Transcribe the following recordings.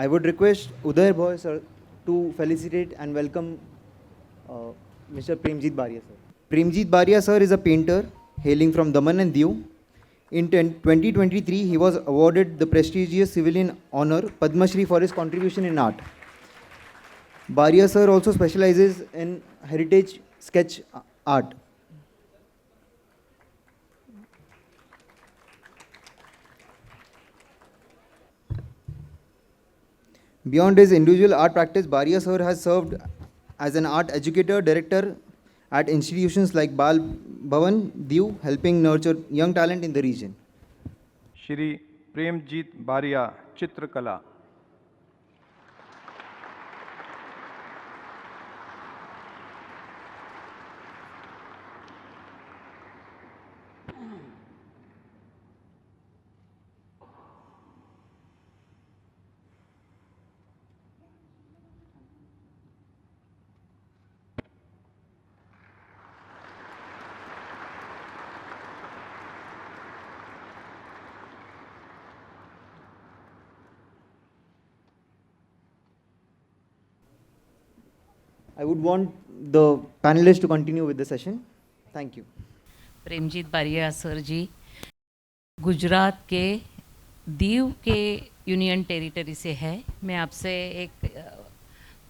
I would request Uday Bhoy sir to felicitate and welcome Mr. Premjit Baria sir. Premjit Baria sir is a painter hailing from Daman and Diu. In 2023, he was awarded the prestigious civilian honor Padma Shri for his contribution in art. Baria sir also specializes in heritage sketch art. Beyond his individual art practice, Baria sir has served as an art educator, director at institutions like Bal Bhavan, Diu, helping nurture young talent in the region. Shri Premjit बारिया चित्रकला। I would want the panelists to continue with the session. Thank you. Premjeet Baria sir ji Gujarat के दीव के union territory से है। मैं आपसे एक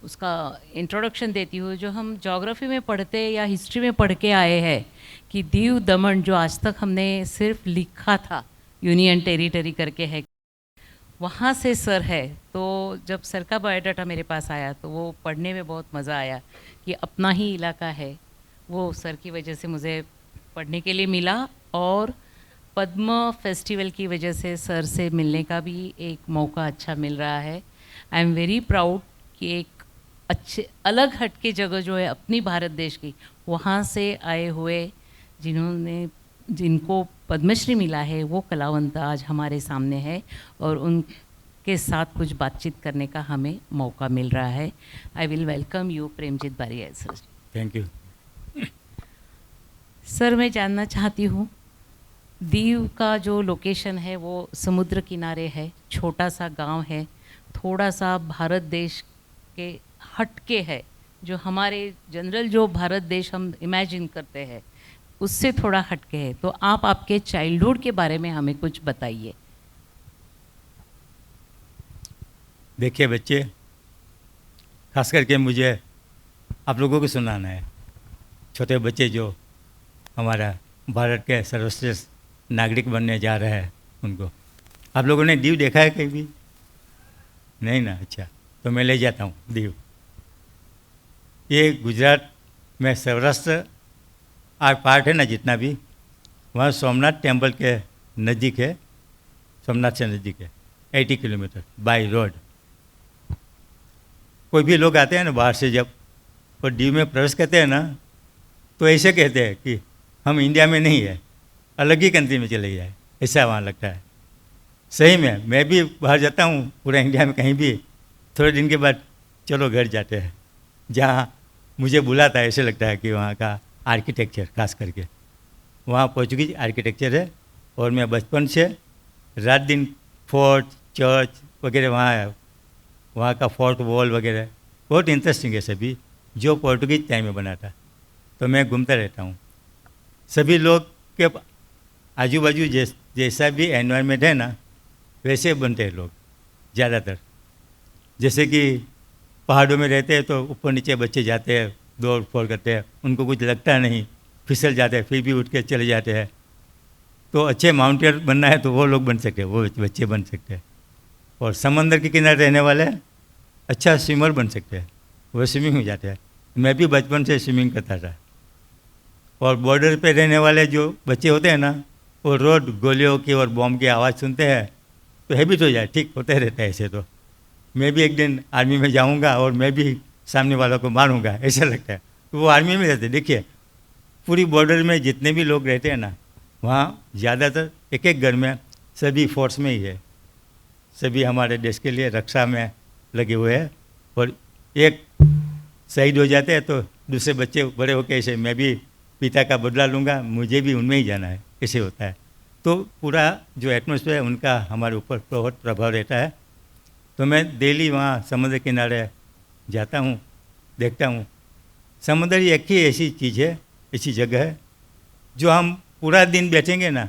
उसका introduction देती हूँ। जो हम ज्योग्राफी में पढ़ते या हिस्ट्री में पढ़ के आए हैं कि दीव दमन जो आज तक हमने सिर्फ लिखा था यूनियन टेरिटरी करके है, वहाँ से सर है। तो जब सर का बायोडाटा मेरे पास आया तो वो पढ़ने में बहुत मज़ा आया कि अपना ही इलाका है। वो सर की वजह से मुझे पढ़ने के लिए मिला और पद्म फेस्टिवल की वजह से सर से मिलने का भी एक मौका अच्छा मिल रहा है। आई एम वेरी प्राउड कि एक अच्छे अलग हट के जगह जो है अपनी भारत देश की, वहाँ से आए हुए जिनको पद्मश्री मिला है वो कलावंत आज हमारे सामने है और उनके साथ कुछ बातचीत करने का हमें मौका मिल रहा है। I will welcome you Premjit Baria sir. Thank you sir, मैं जानना चाहती हूँ दीव का जो लोकेशन है वो समुद्र किनारे है, छोटा सा गांव है, थोड़ा सा भारत देश के हट के है। जो हमारे जनरल जो भारत देश हम इमेजिन करते हैं उससे थोड़ा हटके है। तो आप आपके चाइल्डहुड के बारे में हमें कुछ बताइए। देखिए बच्चे, खास करके मुझे आप लोगों को सुनाना है। छोटे बच्चे जो हमारा भारत के सर्वश्रेष्ठ नागरिक बनने जा रहे हैं उनको। आप लोगों ने दीव देखा है कहीं भी? नहीं ना? अच्छा, तो मैं ले जाता हूँ दीव। ये गुजरात में सौराष्ट्र आर पार्ट है ना, जितना भी वहाँ सोमनाथ टेम्पल के नज़दीक है। सोमनाथ से नज़दीक है 80 किलोमीटर बाय रोड। कोई भी लोग आते हैं ना बाहर से, जब और दीव में प्रवेश करते हैं ना तो ऐसे कहते हैं कि हम इंडिया में नहीं है, अलग ही कंट्री में चले जाए, ऐसा वहाँ लगता है। सही में मैं भी बाहर जाता हूँ पूरा इंडिया में कहीं भी, थोड़े दिन के बाद चलो घर जाते हैं। जहाँ मुझे बुलाता है ऐसे लगता है कि वहाँ का आर्किटेक्चर, खास करके वहाँ पोर्चुगीज आर्किटेक्चर है। और मैं बचपन से रात दिन फोर्ट, चर्च वगैरह वहाँ है, वहाँ का फोर्ट वॉल वगैरह बहुत इंटरेस्टिंग है सभी, जो पोर्टुगीज टाइम में बना था। तो मैं घूमता रहता हूँ। सभी लोग के आजू बाजू जैसा भी एनवायरनमेंट है ना वैसे बनते हैं लोग ज़्यादातर। जैसे कि पहाड़ों में रहते हैं तो ऊपर नीचे बच्चे जाते हैं, दौड़ फोड़ करते हैं, उनको कुछ लगता नहीं, फिसल जाते हैं, फिर भी उठ के चले जाते हैं। तो अच्छे माउंटेनियर बनना है तो वो लोग बन सकते हैं, वो बच्चे बन सकते हैं। और समंदर के किनारे रहने वाले अच्छा स्विमर बन सकते हैं, वो स्विमिंग में जाते हैं। मैं भी बचपन से स्विमिंग करता था। और बॉर्डर पे रहने वाले जो बच्चे होते हैं ना, वो रोड गोलियों की और बॉम्ब की आवाज़ सुनते हैं तो हैबिट हो जाए, ठीक होते रहता है। ऐसे तो मैं भी एक दिन आर्मी में जाऊंगा और मैं भी सामने वालों को मारूंगा, ऐसा लगता है। तो वो आर्मी में रहते। देखिए पूरी बॉर्डर में जितने भी लोग रहते हैं ना, वहाँ ज़्यादातर एक एक घर में सभी फोर्स में ही है, सभी हमारे देश के लिए रक्षा में लगे हुए हैं। और एक शहीद हो जाते हैं तो दूसरे बच्चे बड़े होकर ऐसे मैं भी पिता का बदला लूँगा, मुझे भी उनमें ही जाना है, ऐसे होता है। तो पूरा जो एटमॉस्फेयर है उनका हमारे ऊपर बहुत प्रभाव रहता है। तो मैं डेली वहाँ समुद्र किनारे जाता हूँ, देखता हूँ। समुद्र ही एक ही ऐसी चीज़ है, ऐसी जगह है जो हम पूरा दिन बैठेंगे ना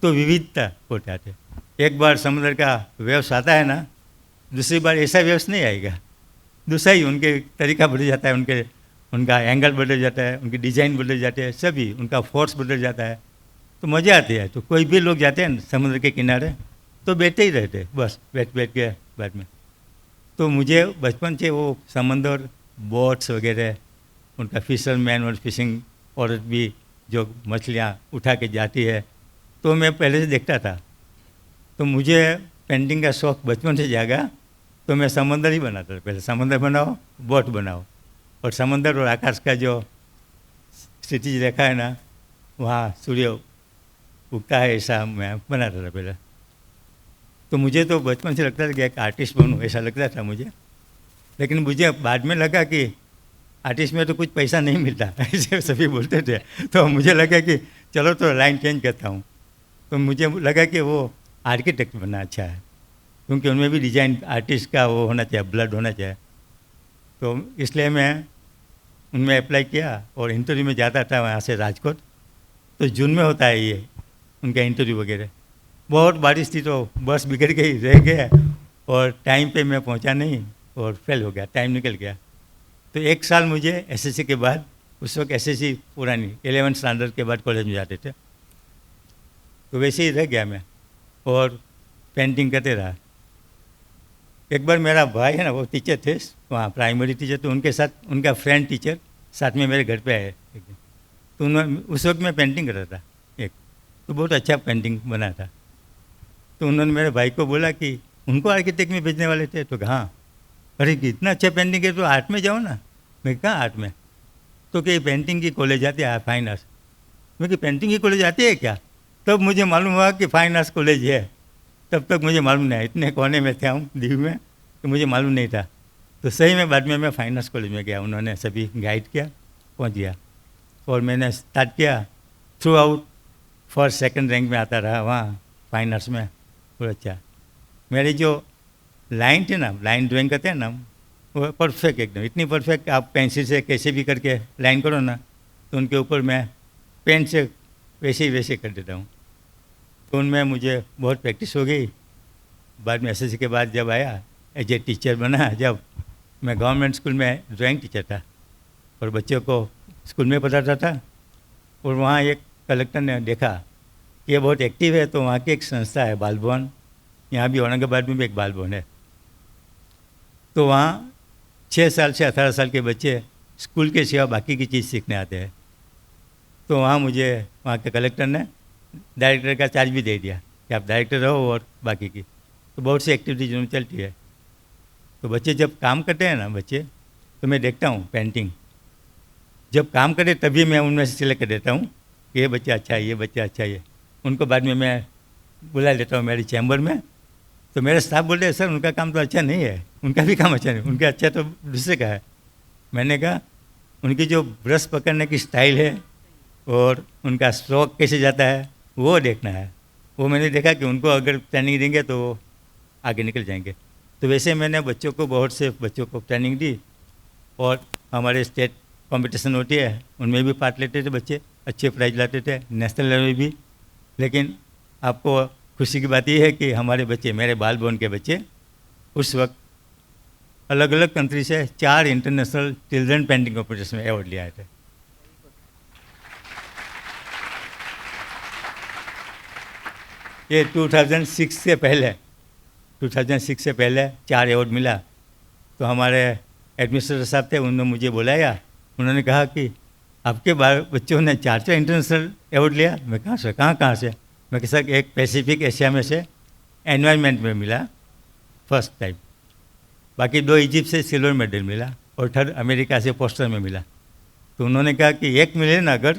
तो विविधता हो जाते। एक बार समुद्र का वेव्स आता है ना, दूसरी बार ऐसा वेव्स नहीं आएगा, दूसरा ही उनके तरीका बदल जाता है, उनका एंगल बदल जाता है, उनकी डिज़ाइन बदल जाते हैं, सभी उनका फोर्स बदल जाता है, तो मज़ा आती है। तो कोई भी लोग जाते हैं ना समुद्र के किनारे तो बैठे ही रहते, बस बैठ के बाद में। तो मुझे बचपन से वो समंदर, बोट्स वगैरह, उनका फिशरमैन और फिशिंग औरत भी जो मछलियाँ उठा के जाती है, तो मैं पहले से देखता था। तो मुझे पेंटिंग का शौक़ बचपन से जागा, तो मैं समंदर ही बनाता था। पहले समंदर बनाओ, बोट बनाओ, और समंदर और आकाश का जो क्षितिज रेखा है ना, वहाँ सूर्य उगता है, ऐसा मैं बनाता था पहले। तो मुझे तो बचपन से लगता था कि एक आर्टिस्ट बनूँ, ऐसा लगता था मुझे। लेकिन मुझे बाद में लगा कि आर्टिस्ट में तो कुछ पैसा नहीं मिलता, ऐसे सभी बोलते थे। तो मुझे लगा कि चलो तो लाइन चेंज करता हूँ। तो मुझे लगा कि वो आर्किटेक्ट बनना अच्छा है, क्योंकि उनमें भी डिज़ाइन आर्टिस्ट का वो होना चाहिए, ब्लड होना चाहिए। तो इसलिए मैं उनमें अप्लाई किया और इंटरव्यू में जाता था वहाँ से राजकोट। तो जून में होता है ये उनका इंटरव्यू वगैरह। बहुत बारिश थी तो बस बिगड़ गई, रह गया, और टाइम पे मैं पहुँचा नहीं और फेल हो गया, टाइम निकल गया। तो एक साल मुझे एसएससी के बाद, उस वक्त एसएससी पुरानी 11th स्टैंडर्ड के बाद कॉलेज में जाते थे, तो वैसे ही रह गया मैं और पेंटिंग करते रहा। एक बार मेरा भाई है ना, वो टीचर थे वहाँ, प्राइमरी टीचर, तो उनके साथ उनका फ्रेंड टीचर साथ में मेरे घर पे आए एक दिन। तो उन्होंने, उस वक्त मैं पेंटिंग कर रहा था एक, तो बहुत अच्छा पेंटिंग बना था। तो उन्होंने मेरे भाई को बोला कि उनको आर्किटेक्ट में भेजने वाले थे। तो कहाँ, अरे कि इतना अच्छा पेंटिंग है तो आर्ट में जाओ ना। मैं कहाँ आर्ट में, तो कि पेंटिंग की कॉलेज आती है, फाइन आर्ट्स। मैं कि पेंटिंग की कॉलेज आती है क्या? तब मुझे मालूम हुआ कि फाइन आर्ट्स कॉलेज है। तब तक मुझे मालूम नहीं, इतने कोने में था हूँ दीव में, तो मुझे मालूम नहीं था। तो सही में बाद में मैं फाइन आर्ट्स कॉलेज में गया, उन्होंने सभी गाइड किया, पहुँच गया और मैंने स्टार्ट किया। Through out first second rank में आता रहा वहाँ फाइन आर्ट्स में। बहुत अच्छा, मेरी जो लाइन थी ना, लाइन ड्राइंग करते हैं ना, वो परफेक्ट एकदम, इतनी परफेक्ट, आप पेंसिल से कैसे भी करके लाइन करो ना, तो उनके ऊपर मैं पेन से वैसे कर देता हूँ। तो उनमें मुझे बहुत प्रैक्टिस हो गई। बाद में एसएससी के बाद जब आया, एज ए टीचर बना, जब मैं गवर्नमेंट स्कूल में ड्राइंग टीचर था और बच्चों को स्कूल में पढ़ाता था। और वहाँ एक कलेक्टर ने देखा कि ये बहुत एक्टिव है, तो वहाँ की एक संस्था है बाल भवन, यहाँ भी औरंगाबाद में भी एक बाल भवन है। तो वहाँ 6 साल से 18 साल के बच्चे स्कूल के सिवा बाकी की चीज़ सीखने आते हैं। तो वहाँ मुझे वहाँ के कलेक्टर ने डायरेक्टर का चार्ज भी दे दिया कि आप डायरेक्टर रहो और बाकी की। तो बहुत सी एक्टिविटीज उनमें चलती है। तो बच्चे जब काम करते हैं ना बच्चे, तो मैं देखता हूँ पेंटिंग जब काम करे तभी मैं उनमें से सिलेक्ट कर देता हूँ कि ये बच्चा अच्छा है, ये बच्चा अच्छा है। उनको बाद में मैं बुला लेता हूँ मेरी चैम्बर में। तो मेरे स्टाफ बोलते हैं सर उनका काम तो अच्छा नहीं है, उनका भी काम अच्छा नहीं, उनका अच्छा तो दूसरे का है। मैंने कहा उनकी जो ब्रश पकड़ने की स्टाइल है और उनका स्ट्रोक कैसे जाता है वो देखना है। वो मैंने देखा कि उनको अगर ट्रेनिंग देंगे तो वो आगे निकल जाएंगे। तो वैसे मैंने बच्चों को, बहुत से बच्चों को ट्रेनिंग दी और हमारे स्टेट कंपटीशन होती है उनमें भी पार्ट लेते थे बच्चे, अच्छे प्राइज लाते थे, नेशनल लेवल भी। लेकिन आपको खुशी की बात यह है कि हमारे बच्चे, मेरे बाल भवन के बच्चे, उस वक्त अलग अलग कंट्री से 4 इंटरनेशनल चिल्ड्रन पेंटिंग कॉम्पिटिशन में अवार्ड ले आए थे। ये 2006 से पहले 4 अवार्ड मिला। तो हमारे एडमिनिस्ट्रेटर साहब थे, उन्होंने मुझे बुलाया, उन्होंने कहा कि आपके बच्चों ने 4 अवार्ड लिया। मैं कहाँ से? मैं कहा सर एक पैसिफिक एशिया में से एनवायरनमेंट में मिला फर्स्ट टाइम, बाकी 2 इजिप्ट से सिल्वर मेडल मिला और 3rd अमेरिका से पोस्टर में मिला। तो उन्होंने कहा कि एक मिले ना अगर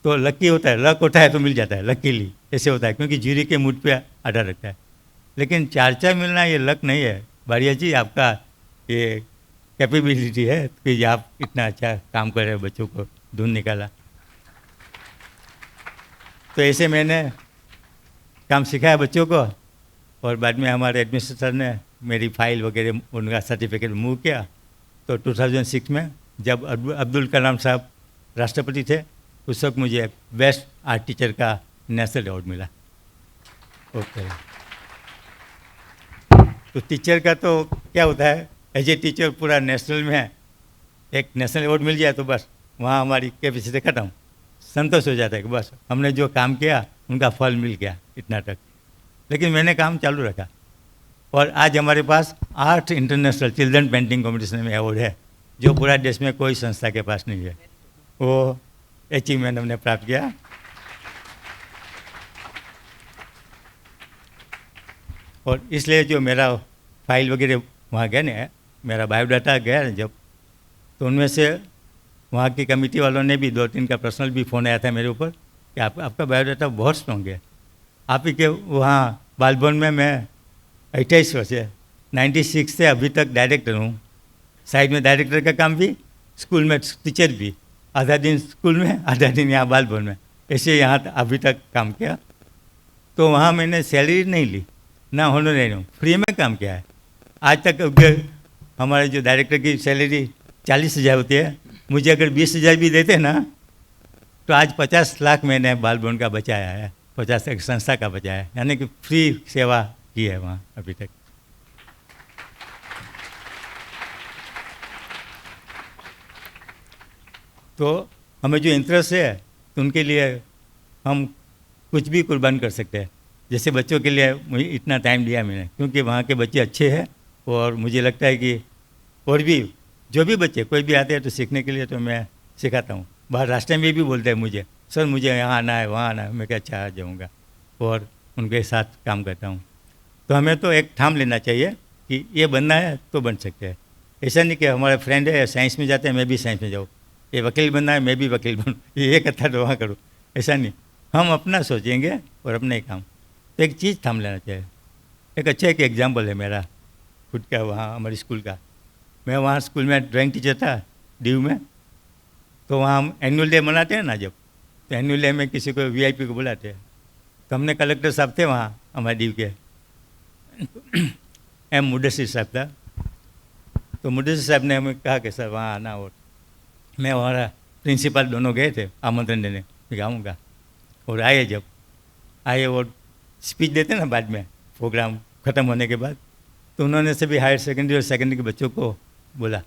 तो लकी होता है, लक होता है तो मिल जाता है, लकीली ऐसे होता है, क्योंकि जूरी के मूड पे आधार रखता है। लेकिन 4 मिलना ये लक नहीं है बारिया जी, आपका ये कैपेबिलिटी है कि आप इतना अच्छा काम कर रहे हैं, बच्चों को ढूंढ निकाला। तो ऐसे मैंने काम सिखाया बच्चों को और बाद में हमारे एडमिनिस्ट्रेटर ने मेरी फाइल वगैरह उनका सर्टिफिकेट मूव किया। तो 2006 में जब अब्दुल कलाम साहब राष्ट्रपति थे, उस वक्त मुझे बेस्ट आर्ट टीचर का नेशनल अवार्ड मिला। ओके, तो टीचर का तो क्या होता है, एज ए टीचर पूरा नेशनल में एक नेशनल अवार्ड मिल जाए तो बस वहाँ हमारी कैपेसिटी खत्म, संतोष हो जाता है कि बस हमने जो काम किया उनका फल मिल गया, इतना तक। लेकिन मैंने काम चालू रखा और आज हमारे पास 8 इंटरनेशनल चिल्ड्रन पेंटिंग कॉम्पिटिशन में अवार्ड है, जो पूरा देश में कोई संस्था के पास नहीं है। वो अचीवमेंट हमने प्राप्त किया। और इसलिए जो मेरा फाइल वगैरह वहाँ गया ना, मेरा बायोडाटा गया ना जब, तो उनमें से वहाँ की कमेटी वालों ने भी 2-3 का पर्सनल भी फ़ोन आया था मेरे ऊपर कि आपका बायोडाटा बहुत स्ट्रॉन्ग है। आप ही के वहाँ बालभवन में मैं 28 वर्ष है, 96 से अभी तक डायरेक्टर हूँ। साइड में डायरेक्टर का काम भी, स्कूल में टीचर भी, आधा दिन स्कूल में आधा दिन यहाँ बालभवन में, ऐसे यहाँ अभी तक काम किया। तो वहाँ मैंने सैलरी नहीं ली, ना होनरेरियम, फ्री में काम किया है। आज तक हमारे जो डायरेक्टर की सैलरी 40,000 होती है, मुझे अगर 20,000 भी देते ना तो आज 50 लाख मैंने बालभवन का बचाया है, 50 एक संस्था का बचाया है, यानी कि फ्री सेवा की है वहाँ अभी तक। तो हमें जो इंटरेस्ट है तो उनके लिए हम कुछ भी कुर्बान कर सकते हैं। जैसे बच्चों के लिए मुझे इतना टाइम दिया मैंने, क्योंकि वहाँ के बच्चे अच्छे हैं और मुझे लगता है कि और भी जो भी बच्चे कोई भी आते हैं तो सीखने के लिए तो मैं सिखाता हूँ। बाहर रास्ते में भी बोलते हैं मुझे, सर मुझे यहाँ आना है, वहाँ आना है, मैं क्या अच्छा आ जाऊँगा और उनके साथ काम करता हूँ। तो हमें तो एक ठाम लेना चाहिए कि ये बनना है तो बन सकते हैं। ऐसा नहीं कि हमारे फ्रेंड है साइंस में जाते हैं, मैं भी साइंस में जाऊँ, ये वकील बनना है मैं भी वकील बनूँ, ये करता तो वहाँ करूँ, ऐसा नहीं। हम अपना सोचेंगे और अपने काम। तो एक चीज़ थाम लेना चाहिए। एक अच्छा एक एग्जाम्पल है मेरा खुद का, वहाँ हमारे स्कूल का। मैं वहाँ स्कूल में ड्राइंग टीचर था ड्यू में। तो वहाँ हम एनुअल डे मनाते हैं ना जब, तो एनुअल डे में किसी को वीआईपी को बुलाते हैं। तो हमने कलेक्टर साहब थे वहाँ हमारे ड्यू के, एम मुदस्सिर साहब था। तो मुदस्सिर साहब ने हमें कहा कि सर वहाँ आना, और मैं हमारा प्रिंसिपल दोनों गए थे आमंत्रण देने, आऊँगा। और आए, जब आए और स्पीच देते ना बाद में प्रोग्राम ख़त्म होने के बाद, तो उन्होंने सभी हायर सेकेंडरी और सेकेंडरी के बच्चों को बोला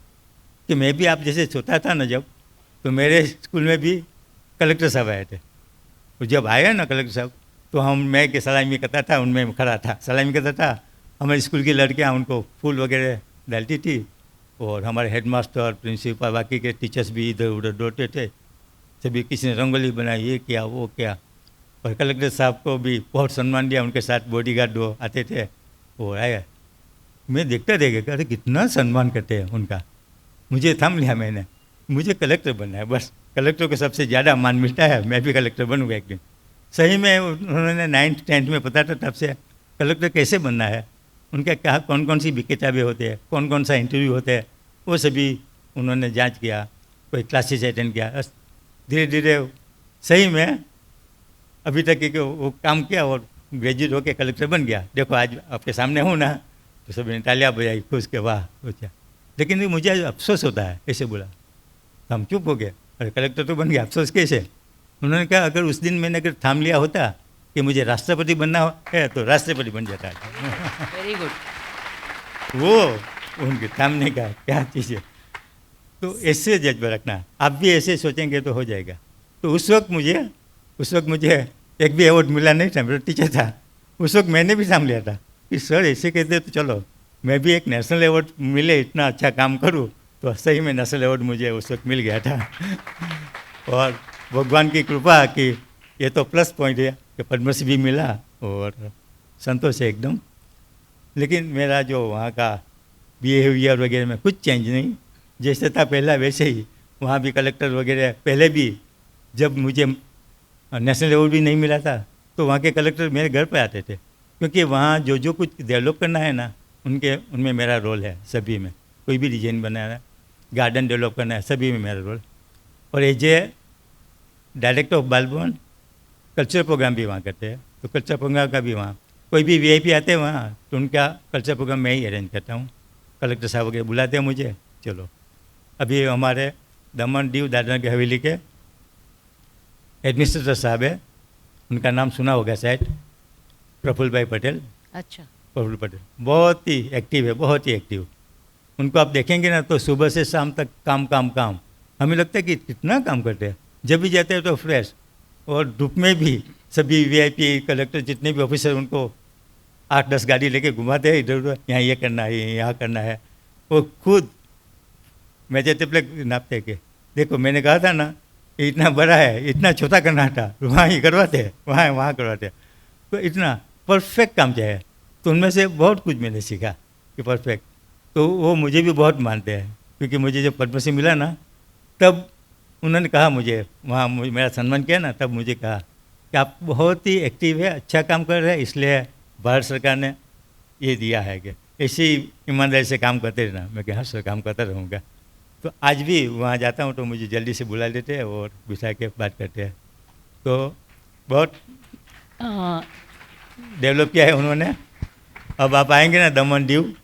कि मैं भी आप जैसे छोटा था ना जब, तो मेरे स्कूल में भी कलेक्टर साहब आए थे। तो जब आए ना कलेक्टर साहब, तो मैं के सलामी करता था, उनमें खड़ा था, सलामी करता था। हमारे स्कूल की लड़कियाँ उनको फूल वगैरह डालती थी और हमारे हेडमास्टर, प्रिंसिपल, बाकी के टीचर्स भी इधर उधर दौड़ते थे। सभी किसी ने रंगोली बनाई, ये किया वो किया। और कलेक्टर साहब को भी बहुत सम्मान दिया, उनके साथ बॉडीगार्ड 2 आते थे और आए। मैं देखता देगा अरे कितना सम्मान करते हैं उनका। मुझे थाम लिया मैंने, मुझे कलेक्टर बनना है बस, कलेक्टर को सबसे ज़्यादा मान मिलता है, मैं भी कलेक्टर बनूँगा एक दिन। सही में उन्होंने 9th 10th में पता था तब से कलेक्टर कैसे बनना है, उनके कहा कौन कौन सी किताबें होते हैं, कौन कौन सा इंटरव्यू होते हैं, वो सभी उन्होंने जांच किया, कोई क्लासेस अटेंड किया। बस धीरे धीरे सही में अभी तक कि वो काम किया और ग्रेजुएट होकर कलेक्टर बन गया। देखो आज आपके सामने हूँ ना, तो सभी ने तालियां बजाई, खुश के वाह सोचा। लेकिन मुझे अफसोस होता है, ऐसे बोला तो हम चुप हो गए, अरे कलेक्टर तो बन गया, अफसोस कैसे। उन्होंने कहा अगर उस दिन मैंने अगर थाम लिया होता कि मुझे राष्ट्रपति बनना है तो राष्ट्रपति बन जाता है। Very good. वो उनके थामने का क्या चीज़ है। तो ऐसे जज्बा रखना, आप भी ऐसे सोचेंगे तो हो जाएगा। तो उस वक्त मुझे एक भी अवार्ड मिला नहीं था, मेरा टीचर था। उस वक्त मैंने भी थाम लिया था कि सर ऐसे कहते तो चलो मैं भी एक नेशनल अवार्ड मिले, इतना अच्छा काम करूं। तो सही में नेशनल अवार्ड मुझे उस वक्त मिल गया था। और भगवान की कृपा कि ये तो प्लस पॉइंट है कि पद्मश्री भी मिला और संतोष है एकदम। लेकिन मेरा जो वहाँ का बिहेवियर वगैरह में कुछ चेंज नहीं, जैसे था पहला वैसे ही। वहाँ भी कलेक्टर वगैरह पहले भी जब मुझे नेशनल अवार्ड भी नहीं मिला था तो वहाँ के कलेक्टर मेरे घर पे आते थे, क्योंकि वहाँ जो कुछ डेवलप करना है ना उनमें मेरा रोल है। सभी में कोई भी डिजाइन बनाना है, गार्डन डेवलप करना है, सभी में मेरा रोल। और as a director of Balbhavan cultural programme भी वहाँ करते हैं, तो कल्चरल प्रोग्राम का भी वहाँ कोई भी वीआईपी आते हैं वहाँ तो उनका कल्चर प्रोग्राम मैं ही अरेंज करता हूँ। कलेक्टर साहब वगैरह बुलाते हैं मुझे, चलो। अभी हमारे दमन दीव दादरा नगर हवेली के एडमिनिस्ट्रेटर साहब है, उनका नाम सुना होगा शायद, प्रफुल्ल भाई पटेल। अच्छा। प्रफुल्ल पटेल बहुत ही एक्टिव है, बहुत ही एक्टिव। उनको आप देखेंगे ना तो सुबह से शाम तक काम काम काम। हमें लगता है कि कितना काम करते हैं। जब भी जाते हैं तो फ्रेश, और धूप में भी सभी वीआईपी कलेक्टर जितने भी ऑफिसर उनको 8-10 गाड़ी लेके घुमाते हैं इधर उधर, यहाँ ये करना है, यहाँ करना है। वो खुद मैं जैसे पहले नापते कि देखो मैंने कहा था ना ये इतना बड़ा है, इतना छोटा करना था, वहाँ ही करवाते हैं, वहाँ करवाते हैं। तो इतना परफेक्ट काम चाहिए। तो उनमें से बहुत कुछ मैंने सीखा कि परफेक्ट। तो वो मुझे भी बहुत मानते हैं, क्योंकि मुझे जब पद्मश्री मिला ना तब उन्होंने कहा मुझे, वहाँ मेरा सम्मान किया ना, तब मुझे कहा कि आप बहुत ही एक्टिव है, अच्छा काम कर रहे हैं, इसलिए भारत सरकार ने ये दिया है कि ऐसे ही ईमानदारी से काम करते रहना। मैं कहा हाँ सर, काम करता रहूँगा। तो आज भी वहाँ जाता हूँ तो मुझे जल्दी से बुला लेते हैं और बिठा के बात करते हैं। तो बहुत डेवलप किया है उन्होंने। अब आप आएंगे ना दमन दीव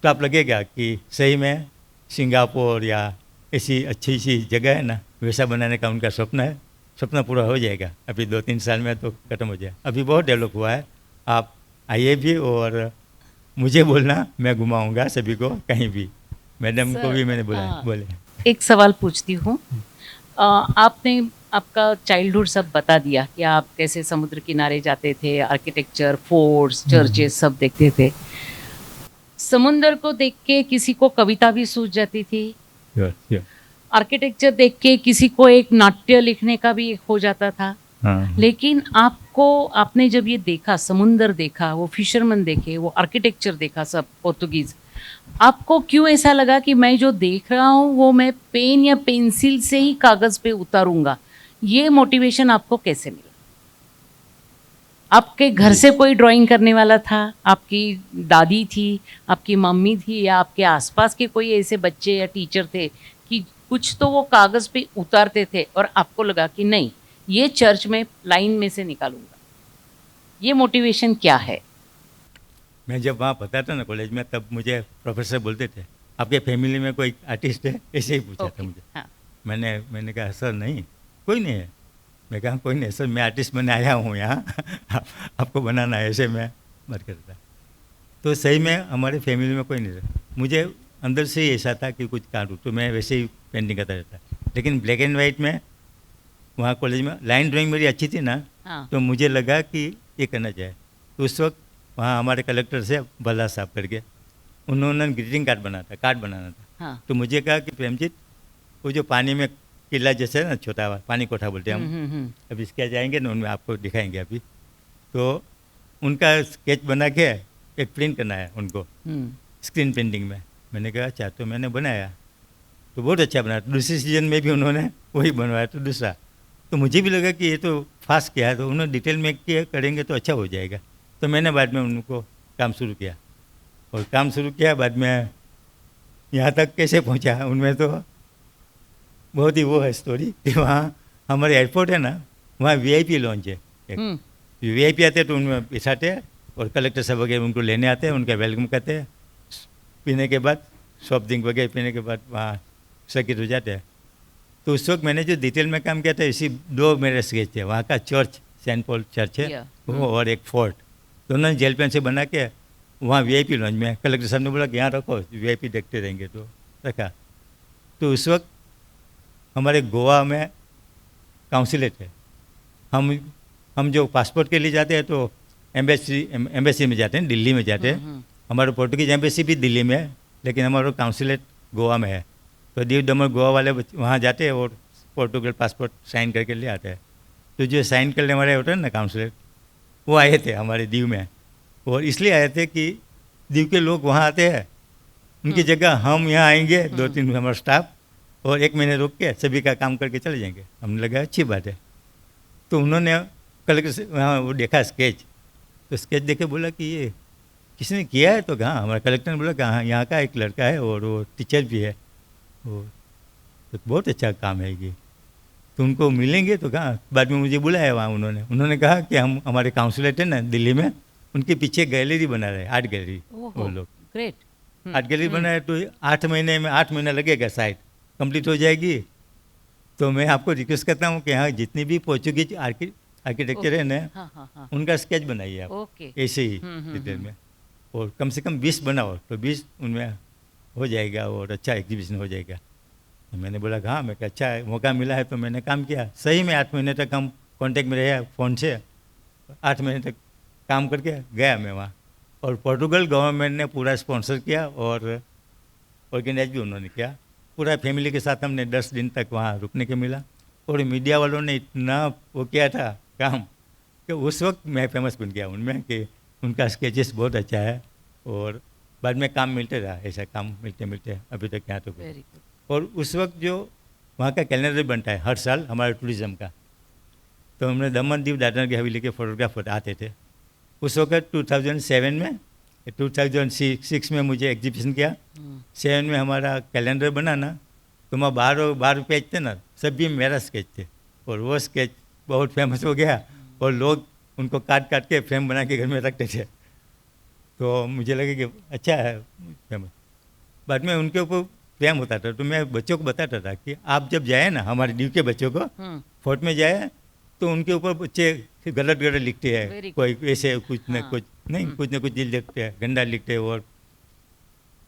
तो आप लगेगा कि सही में सिंगापुर या ऐसी अच्छी सी जगह है ना, वैसा बनाने का उनका स्वप्न है। सपना पूरा हो जाएगा, अभी 2-3 साल में तो ख़त्म हो जाए। अभी बहुत डेवलप हुआ है। आप आइए भी और मुझे बोलना, मैं घुमाऊंगा सभी को कहीं भी। मैडम को भी मैंने बुलाया, बोले। एक सवाल पूछती हूँ। आपने आपका चाइल्डहुड सब बता दिया कि आप कैसे समुद्र किनारे जाते थे, आर्किटेक्चर, फोर्ट्स, चर्चेस सब देखते थे। समुंदर को देख के किसी को कविता भी सूझ जाती थी, आर्किटेक्चर देख के किसी को एक नाट्य लिखने का भी हो जाता था। हाँ। लेकिन आपने जब ये देखा, समुंदर देखा, वो फिशरमैन देखे, वो आर्किटेक्चर देखा, सब पोर्तुगीज, आपको क्यों ऐसा लगा कि मैं जो देख रहा हूँ वो मैं पेन या पेंसिल से ही कागज पे उतारूंगा? ये मोटिवेशन आपको कैसे मिला? आपके घर से कोई ड्राइंग करने वाला था? आपकी दादी थी, आपकी मम्मी थी, या आपके आसपास के कोई ऐसे बच्चे या टीचर थे कि कुछ तो वो कागज पे उतारते थे और आपको लगा कि नहीं, ये चर्च में लाइन में से निकालूंगा? ये मोटिवेशन क्या है? मैं जब वहाँ पढ़ता था ना कॉलेज में, तब मुझे प्रोफेसर बोलते थे आपके फैमिली में कोई आर्टिस्ट है, ऐसे ही पूछा था मुझे। हाँ। मैंने कहा सर नहीं, कोई नहीं है। मैं कहा कोई नहीं सर, मैं आर्टिस्ट बनने आया हूँ यहाँ आपको बनाना है, ऐसे मैं बात करता। तो सही में हमारे फैमिली में कोई नहीं था। मुझे अंदर से ही ऐसा था कि कुछ काटूँ, तो मैं वैसे ही पेंटिंग करता रहता। लेकिन ब्लैक एंड वाइट में वहाँ कॉलेज में लाइन ड्राइंग मेरी अच्छी थी ना, हाँ। तो मुझे लगा कि ये करना चाहिए। तो उस वक्त वहाँ हमारे कलेक्टर से बल्ला साहब करके, उन्होंने ग्रीटिंग कार्ड बनाना था। हाँ। तो मुझे कहा कि प्रेमजीत, वो जो पानी में किला जैसे है ना, छोटा पानी कोठा बोलते हैं हम, अभी इसके जाएंगे ना, उनमें आपको दिखाएंगे अभी। तो उनका स्केच बना के एक प्रिंट करना है उनको स्क्रीन पेंटिंग में। मैंने कहा अच्छा, तो मैंने बनाया तो बहुत अच्छा बनाया। दूसरे सीजन में भी उन्होंने वही बनवाया, तो दूसरा। तो मुझे भी लगा कि ये तो फास्ट किया है, तो उन्होंने डिटेल में किया करेंगे तो अच्छा हो जाएगा। तो मैंने बाद में उनको काम शुरू किया, और काम शुरू किया। बाद में यहाँ तक कैसे पहुँचा, उनमें तो बहुत ही वो है स्टोरी कि वहाँ हमारे एयरपोर्ट है ना, वहाँ वीआईपी लॉन्च है। वीआईपी आते हैं तो उनमें बिठाते हैं, और कलेक्टर साहब वगैरह उनको लेने आते हैं, उनका वेलकम करते हैं। पीने के बाद सॉफ्ट ड्रिंक वगैरह पीने के बाद वहाँ सर्किट हो जाते हैं। तो उस वक्त मैंने जो डिटेल में काम किया था, इसी 2 मेरे स्केच थे। वहाँ का चर्च, सेंट पॉल चर्च है वो, और एक फोर्ट, दोनों जेल पेन से बना के वहाँ वीआईपी लॉन्च में कलेक्टर साहब ने बोला कि यहाँ रखो, वीआईपी देखते रहेंगे, तो रखा। तो उस वक्त हमारे गोवा में काउंसिलेट है। हम जो पासपोर्ट के लिए जाते हैं तो एम्बेसी में जाते हैं, दिल्ली में जाते हैं। हमारा पोर्टुगीज एम्बेसी भी दिल्ली में है, लेकिन हमारा काउंसिलेट गोवा में है। तो दीव दमन गोवा वाले वहाँ जाते हैं और पोर्टुगल पासपोर्ट साइन करके ले आते हैं। तो जो साइन करने वाले होते हैं ना काउंसिलेट, वो आए थे हमारे दीव में, और इसलिए आए थे कि दीव के लोग वहाँ आते हैं, उनकी जगह हम यहाँ आएंगे, 2-3 हमारा स्टाफ, और 1 महीने रुक के सभी का काम करके चले जाएंगे। हमने लगा अच्छी बात है। तो उन्होंने कलेक्टर से वहाँ वो देखा स्केच, तो स्केच देखे बोला कि ये किसने किया है? तो कहाँ, हमारा कलेक्टर ने बोला कि हाँ, यहाँ का एक लड़का है और वो टीचर भी है, वो तो बहुत अच्छा काम है ये, तो उनको मिलेंगे। तो कहाँ, बाद में मुझे बुलाया वहाँ, उन्होंने कहा कि हम हमारे काउंसिलेट है ना दिल्ली में, उनके पीछे गैलरी बना रहे, आर्ट गैलरी वो लोग। ग्रेट। आर्ट गैलरी बना है तो 8 महीना लगेगा शायद, कंप्लीट हो जाएगी। तो मैं आपको रिक्वेस्ट करता हूँ कि हाँ, जितनी भी पोर्चुगीज आर्किटेक्चर है ना, हाँ हाँ हाँ। उनका स्केच बनाइए आप ओके। ऐसे ही डिटेल में, और कम से कम 20 बनाओ तो 20 उनमें हो जाएगा और अच्छा एग्जीबिशन हो जाएगा। तो मैंने बोला हाँ, मैं कहा अच्छा है, मौका मिला है तो मैंने काम किया। सही में 8 महीने तक हम कांटेक्ट में रहे फ़ोन से, 8 महीने तक काम करके गया मैं वहाँ। और पोर्टुगल गवर्नमेंट ने पूरा स्पॉन्सर किया और ऑर्गेनाइज भी उन्होंने किया। पूरा फैमिली के साथ हमने 10 दिन तक वहाँ रुकने के मिला। और मीडिया वालों ने इतना वो किया था काम कि उस वक्त मैं फेमस बन गया उनमें कि उनका स्केचेस बहुत अच्छा है। और बाद में काम मिलते रहा, ऐसा काम मिलते मिलते अभी तक यहाँ तो। Very good. और उस वक्त जो वहाँ का कैलेंडर बनता है हर साल हमारे टूरिज़्म का, तो हमने दमन दीव दादरा की हवेली के फोटोग्राफर आते थे। उस वक्त 2007 में 2006 में मुझे एग्जीबिशन किया। 7 में हमारा कैलेंडर बना ना, तो मैं 12 पेज थे ना, सब भी मेरा स्केच थे। और वो स्केच बहुत फेमस हो गया और लोग उनको काट काट के फ्रेम बना के घर में रखते थे। तो मुझे लगा कि अच्छा है फेमस। बाद में उनके ऊपर प्रेम होता था, तो मैं बच्चों को बताता था कि आप जब जाए ना, हमारे ड्यू के बच्चों को फोर्ट में जाए तो उनके ऊपर बच्चे गलत गलत लिखते हैं, Very good. कोई ऐसे कुछ न हाँ। कुछ नहीं, कुछ न कुछ दिल लिखते हैं, गंदा लिखते हैं और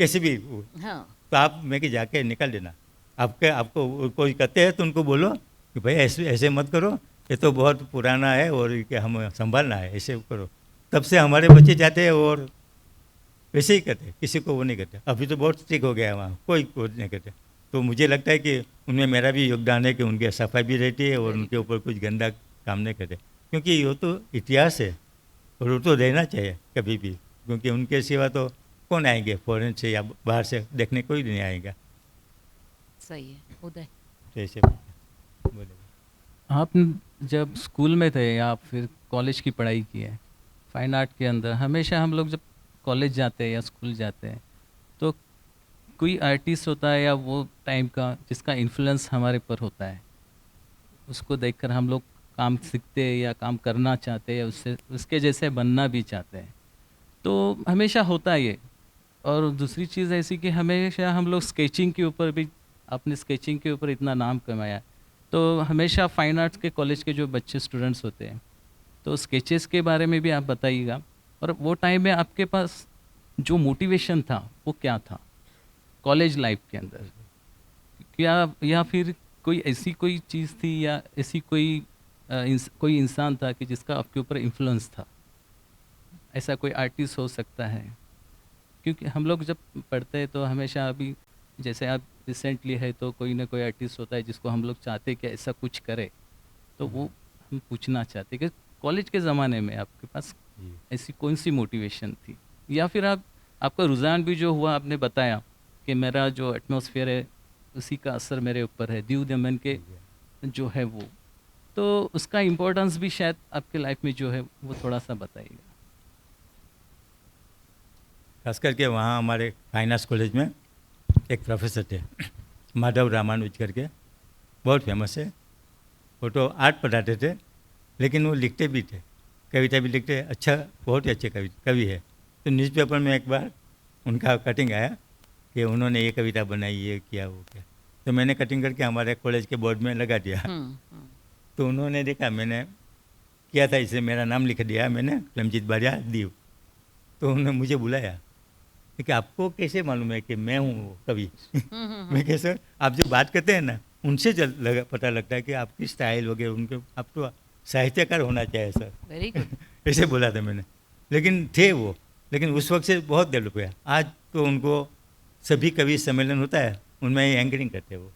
कैसे भी। हाँ। तो आप मैं कि जाके निकाल देना। आपको कोई कहते हैं तो उनको बोलो कि भाई ऐसे ऐसे मत करो, ये तो बहुत पुराना है और ये हम संभालना है, ऐसे करो। तब से हमारे बच्चे जाते हैं और वैसे ही करते हैं, किसी को वो नहीं करते। अभी तो बहुत स्ट्रिक्ट हो गया है वहाँ, कोई नहीं करते। तो मुझे लगता है कि उनमें मेरा भी योगदान है कि उनके सफाई भी रहती है और उनके ऊपर कुछ गंदा काम नहीं करते, क्योंकि वो तो इतिहास है और वो तो रहना चाहिए कभी भी, क्योंकि उनके सिवा तो कौन आएंगे फॉरेन से या बाहर से देखने, कोई नहीं आएगा। सही है उदय। तो ऐसे बोले। आप जब स्कूल में थे या फिर कॉलेज की पढ़ाई की है फाइन आर्ट के अंदर, हमेशा हम लोग जब कॉलेज जाते हैं या स्कूल जाते हैं तो कोई आर्टिस्ट होता है या वो टाइम का जिसका इन्फ्लुएंस हमारे पर होता है, उसको देखकर हम लोग काम सीखते हैं या काम करना चाहते हैं या उससे उसके जैसे बनना भी चाहते हैं। तो हमेशा होता है ये। और दूसरी चीज़ ऐसी कि हमेशा हम लोग स्केचिंग के ऊपर भी, आपने स्केचिंग के ऊपर इतना नाम कमाया, तो हमेशा फाइन आर्ट्स के कॉलेज के जो बच्चे स्टूडेंट्स होते हैं तो स्केचेस के बारे में भी आप बताइएगा। और वो टाइम में आपके पास जो मोटिवेशन था वो क्या था कॉलेज लाइफ के अंदर, क्या या फिर कोई ऐसी कोई चीज़ थी या ऐसी कोई इंसान था कि जिसका आपके ऊपर इन्फ्लुएंस था? ऐसा कोई आर्टिस्ट हो सकता है, क्योंकि हम लोग जब पढ़ते हैं तो हमेशा, अभी जैसे आप रिसेंटली है तो कोई ना कोई आर्टिस्ट होता है जिसको हम लोग चाहते हैं कि ऐसा कुछ करे, तो वो हम पूछना चाहते हैं कि कॉलेज के ज़माने में आपके पास ऐसी कौन सी मोटिवेशन थी, या फिर आपका रुझान भी जो हुआ, आपने बताया कि मेरा जो एटमॉस्फेयर है उसी का असर मेरे ऊपर है, दीव दमन के जो है वो, तो उसका इम्पोर्टेंस भी शायद आपके लाइफ में जो है वो थोड़ा सा बताइएगा। खास करके वहाँ हमारे फाइन आर्ट्स कॉलेज में एक प्रोफेसर थे माधव रामानुज करके, बहुत फेमस है। वो तो आर्ट पढ़ाते थे लेकिन वो लिखते भी थे, कविता भी लिखते, अच्छा बहुत ही अच्छे कवि है। तो न्यूज़पेपर में एक बार उनका कटिंग आया कि उन्होंने ये कविता बनाई, ये किया, वो किया। तो मैंने कटिंग करके हमारे कॉलेज के बोर्ड में लगा दिया। तो उन्होंने देखा मैंने किया था, इसे मेरा नाम लिख दिया मैंने, प्रेमजीत बारिया दीव। तो उन्होंने मुझे बुलाया कि आपको कैसे मालूम है कि मैं हूँ वो कवि? मैं कैसे, आप जो बात करते हैं ना उनसे पता लगता है कि आपकी स्टाइल वगैरह, उनके आप तो साहित्यकार होना चाहिए सर। Very good. ऐसे बोला था मैंने, लेकिन थे वो, लेकिन उस वक्त से बहुत डेवलप हुआ। आज तो उनको सभी कवि सम्मेलन होता है उनमें एंकरिंग करते वो,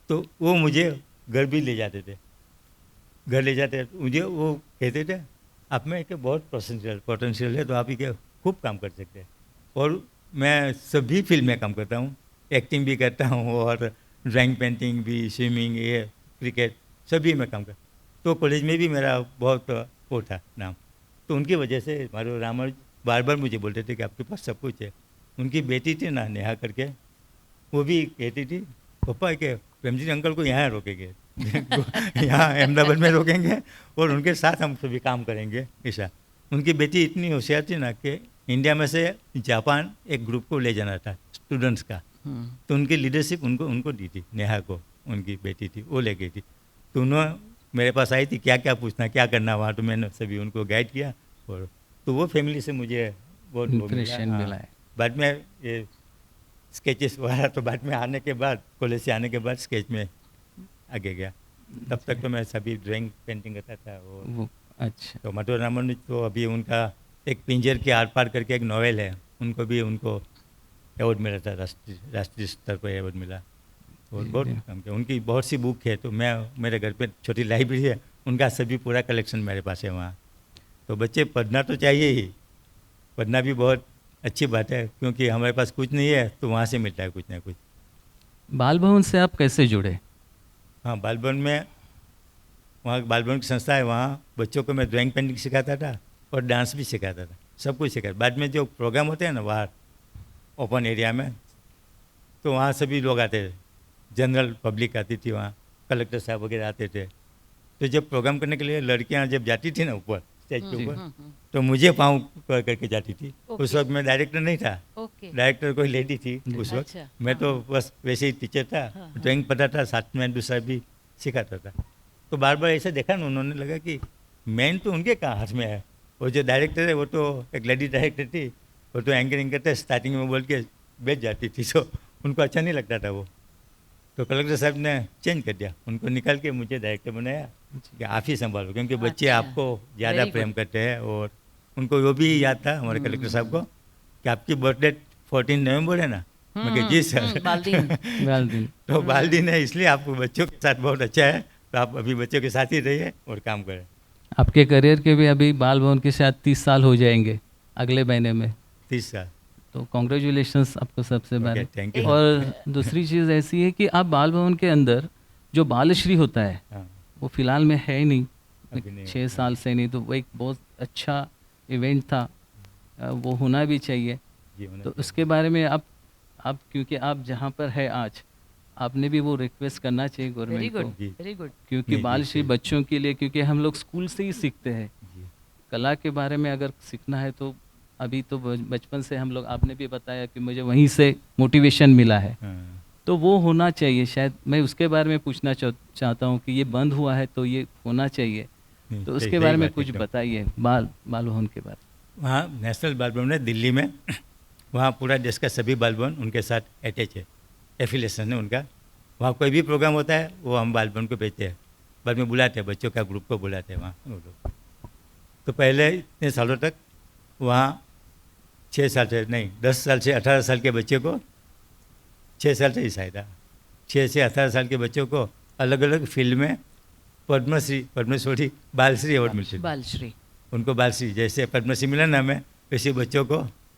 तो वो मुझे घर भी ले जाते थे, घर ले जाते मुझे, वो कहते थे आप में एक बहुत पोटेंशियल है, तो आप ही के खूब काम कर सकते हैं। और मैं सभी फील्ड में काम करता हूँ, एक्टिंग भी करता हूँ और ड्राइंग, पेंटिंग भी, स्विमिंग, ये क्रिकेट, सभी में काम करता। तो कॉलेज में भी मेरा बहुत वो था नाम, तो उनकी वजह से हमारे रामानुज बार बार मुझे बोलते थे कि आपके पास सब कुछ है। उनकी बेटी थी ना नेहा करके, वो भी कहती थी पापा के प्रेमजीत अंकल को यहाँ रोकेंगे यहाँ अहमदाबाद में रोकेंगे और उनके साथ हम सभी काम करेंगे ऐसा। उनकी बेटी इतनी होशियार थी ना कि इंडिया में से जापान एक ग्रुप को ले जाना था स्टूडेंट्स का, तो उनकी लीडरशिप उनको उनको दी थी, नेहा को, उनकी बेटी थी, वो ले गई थी। तो उन्होंने मेरे पास आई थी क्या क्या पूछना, क्या करना वहाँ, तो मैंने सभी उनको गाइड किया। और तो वो फैमिली से मुझे बहुत वो Impression हाँ। मिला है। बाद में ये स्केचेस वगैरह तो बाद में आने के बाद, कॉलेज से आने के बाद स्केच में आगे गया। तब तक तो मैं सभी ड्राइंग पेंटिंग करता था। और वो अच्छा, तो मधुर रामन तो अभी उनका एक पिंजर के आर पार करके एक नॉवेल है, उनको भी उनको अवार्ड मिला था, राष्ट्रीय स्तर पर अवार्ड मिला। और बहुत काम किया। उनकी बहुत सी बुक है, तो मैं मेरे घर पे छोटी लाइब्रेरी है, उनका सभी पूरा कलेक्शन मेरे पास है वहाँ। तो बच्चे पढ़ना तो चाहिए ही, पढ़ना भी बहुत अच्छी बात है, क्योंकि हमारे पास कुछ नहीं है तो वहाँ से मिलता है कुछ ना कुछ। बाल भवन से आप कैसे जुड़े? हाँ, बाल भवन में, वहाँ बाल भवन की संस्था है, वहाँ बच्चों को मैं ड्राइंग पेंटिंग सिखाता था और डांस भी सिखाता था, सब कुछ सिखाता। बाद में जो प्रोग्राम होते हैं ना बाहर ओपन एरिया में, तो वहाँ सभी लोग आते थे, जनरल पब्लिक आती थी वहाँ, कलेक्टर साहब वगैरह आते थे। तो जब प्रोग्राम करने के लिए लड़कियाँ जब जाती थी ना ऊपर स्टेज के ऊपर, तो मुझे पाँव करके जाती थी। उस वक्त मैं डायरेक्टर नहीं था, ओके। डायरेक्टर कोई लेडी थी उस वक्त। अच्छा, मैं तो बस वैसे ही टीचर था, ड्राइंग पढ़ा था, साथ में दूसरा भी सिखाता था। तो बार बार ऐसा देखा ना, उन्होंने लगा कि मेन तो उनके कहाँ हाथ में है, वो जो डायरेक्टर है वो तो एक लेडी डायरेक्टर थी, वो तो एंकरिंग करते स्टार्टिंग में बोल के बैठ जाती थी, तो उनको अच्छा नहीं लगता था वो। तो कलेक्टर साहब ने चेंज कर दिया, उनको निकाल के मुझे डायरेक्टर बनाया कि आप ही संभालो, क्योंकि बच्चे अच्छा, आपको ज़्यादा very प्रेम good. करते हैं। और उनको वो भी याद था हमारे कलेक्टर साहब को कि आपकी बर्थडे 14 नवंबर है ना। मैं कहा जी सर। बाल दिन। बाल दिन। तो बाल दिन है, इसलिए आपको बच्चों के साथ बहुत अच्छा है, तो आप अभी बच्चों के साथ ही रहिए और काम करें। आपके करियर के भी अभी बाल भवन के शायद 30 साल हो जाएंगे अगले महीने में, 30 साल। तो कॉन्ग्रेचुलेशंस आपको सबसे पहले। Thank you. और दूसरी चीज़ ऐसी है कि आप बाल भवन के अंदर जो बालश्री होता है हाँ, वो फिलहाल में है ही अभी नहीं नहीं, है। 6 साल से नहीं, तो वो एक बहुत अच्छा इवेंट था, वो होना भी चाहिए। जी होना तो चाहिए। उसके बारे में आप क्योंकि आप जहाँ पर है आज, आपने भी वो रिक्वेस्ट करना चाहिए वेरी गवर्नमेंट गुड, को, जी। Very good. क्योंकि नहीं, जी, बालश्री जी। बच्चों के लिए, क्योंकि हम लोग स्कूल से ही सीखते हैं जी। कला के बारे में, अगर सीखना है तो अभी तो बचपन से हम लोग, आपने भी बताया कि मुझे वहीं से मोटिवेशन मिला है, हाँ, तो वो होना चाहिए। शायद मैं उसके बारे में पूछना चाहता हूँ कि ये बंद हुआ है तो ये होना चाहिए, नहीं, तो सही- उसके सही बारे में बात कुछ एकदम। बताइए, बाल भवन के बारे वहाँ नेशनल बाल भवन है दिल्ली में, वहाँ पूरा देश का सभी बाल भवन उनके साथ अटैच है, एफिलेशन है उनका। वहाँ कोई भी प्रोग्राम होता है वो हम बाल भवन को भेजते हैं, बाद में बुलाते हैं, बच्चों का ग्रुप को बुलाते हैं वहाँ वो लोग। तो पहले इतने सालों तक वहाँ 6 साल से नहीं, 10 साल से 18 साल के बच्चे को, 6 साल से ही शायद 6 से 18 साल के बच्चों को अलग अलग फील्ड में पद्मश्री, पद्मश्री, बालश्री अवार्ड मिलते थे। बालश्री। उनको बालश्री, जैसे पद्मश्री मिला ना हमें, वैसे बच्चों को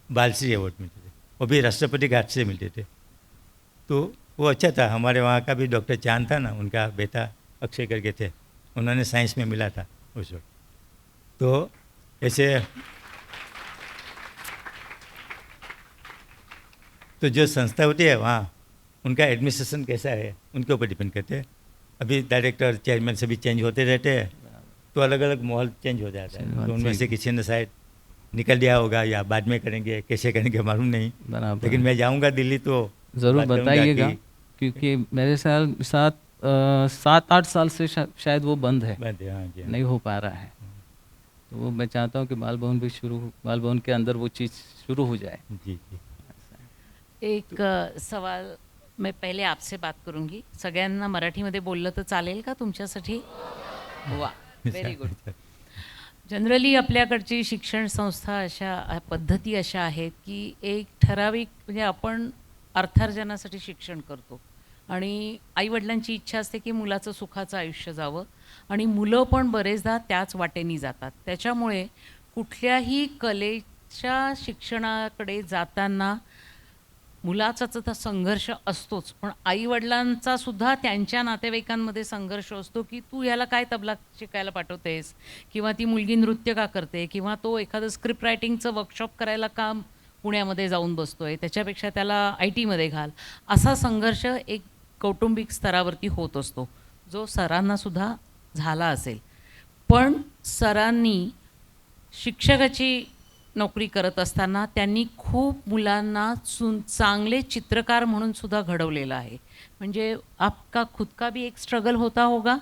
बालश्री अवार्ड मिलते थे, वो भी राष्ट्रपति के हाथ से मिलते थे। तो वो अच्छा था। हमारे वहाँ का भी डॉक्टर चांद था ना, उनका बेटा अक्षय करके थे, उन्होंने साइंस में मिला था उस वक्त। तो ऐसे तो जो संस्था होती है वहाँ, उनका एडमिनिस्ट्रेशन कैसा है उनके ऊपर डिपेंड करते हैं। अभी डायरेक्टर चेयरमैन सभी चेंज होते रहते हैं, तो अलग अलग माहौल चेंज हो जाता है। तो उनमें से किसी ने शायद निकल दिया होगा या बाद में करेंगे, कैसे करेंगे मालूम नहीं। बराबर लेकिन है। मैं जाऊंगा दिल्ली तो ज़रूर बात करूंगा बताइएगा, कि क्योंकि मेरे साथ 7-8 साल से शायद वो बंद है, बात है, हाँ जी, हाँ। नहीं हो पा रहा है। तो वो मैं चाहता हूँ कि बाल भवन भी बाल भवन के अंदर वो चीज़ शुरू हो जाए। जी जी। एक सवाल मैं पहिले आपसे बात करूंगी, सगळ्यांना मराठीमध्ये बोललं तर चालेल का तुमच्यासाठी? वा, व्हेरी गुड. जनरली आपल्याकडची शिक्षण संस्था अशा पद्धती अशा आहेत की एक ठराविक, म्हणजे आपण अर्थार्जनासाठी शिक्षण करतो आणि आईवडिलांची इच्छा असते की मुलाचं सुखाचं आयुष्य जावं, आणि मुलं पण बरेचदा त्याच वाटेनी जातात. त्याच्यामुळे कुठल्याही कलेच्या शिक्षणाकडे जाताना मुलाचा तर संघर्ष असतोच, पण आईवडिलांचा सुद्धा त्यांच्या नातेवाईकांमध्ये संघर्ष असतो की तू ह्याला काय तबला शिकायला पाठवतेस, किंवा ती मुलगी नृत्य का करते, किंवा तो एखादं स्क्रिप्ट रायटिंगचं वर्कशॉप करायला का पुण्यामध्ये जाऊन बसतोय, त्याच्यापेक्षा त्याला IT मध्ये घाल. असा संघर्ष एक कौटुंबिक स्तरावरती होत असतो, जो सरांना सुद्धा झाला असेल. पण सरांनी शिक्षकाची नोकरी करत असताना त्यांनी खूप मुलांना चांगले चित्रकार म्हणून सुद्धा घडवलेलं आहे. म्हणजे आपका खुद का भी एक स्ट्रगल होता होगा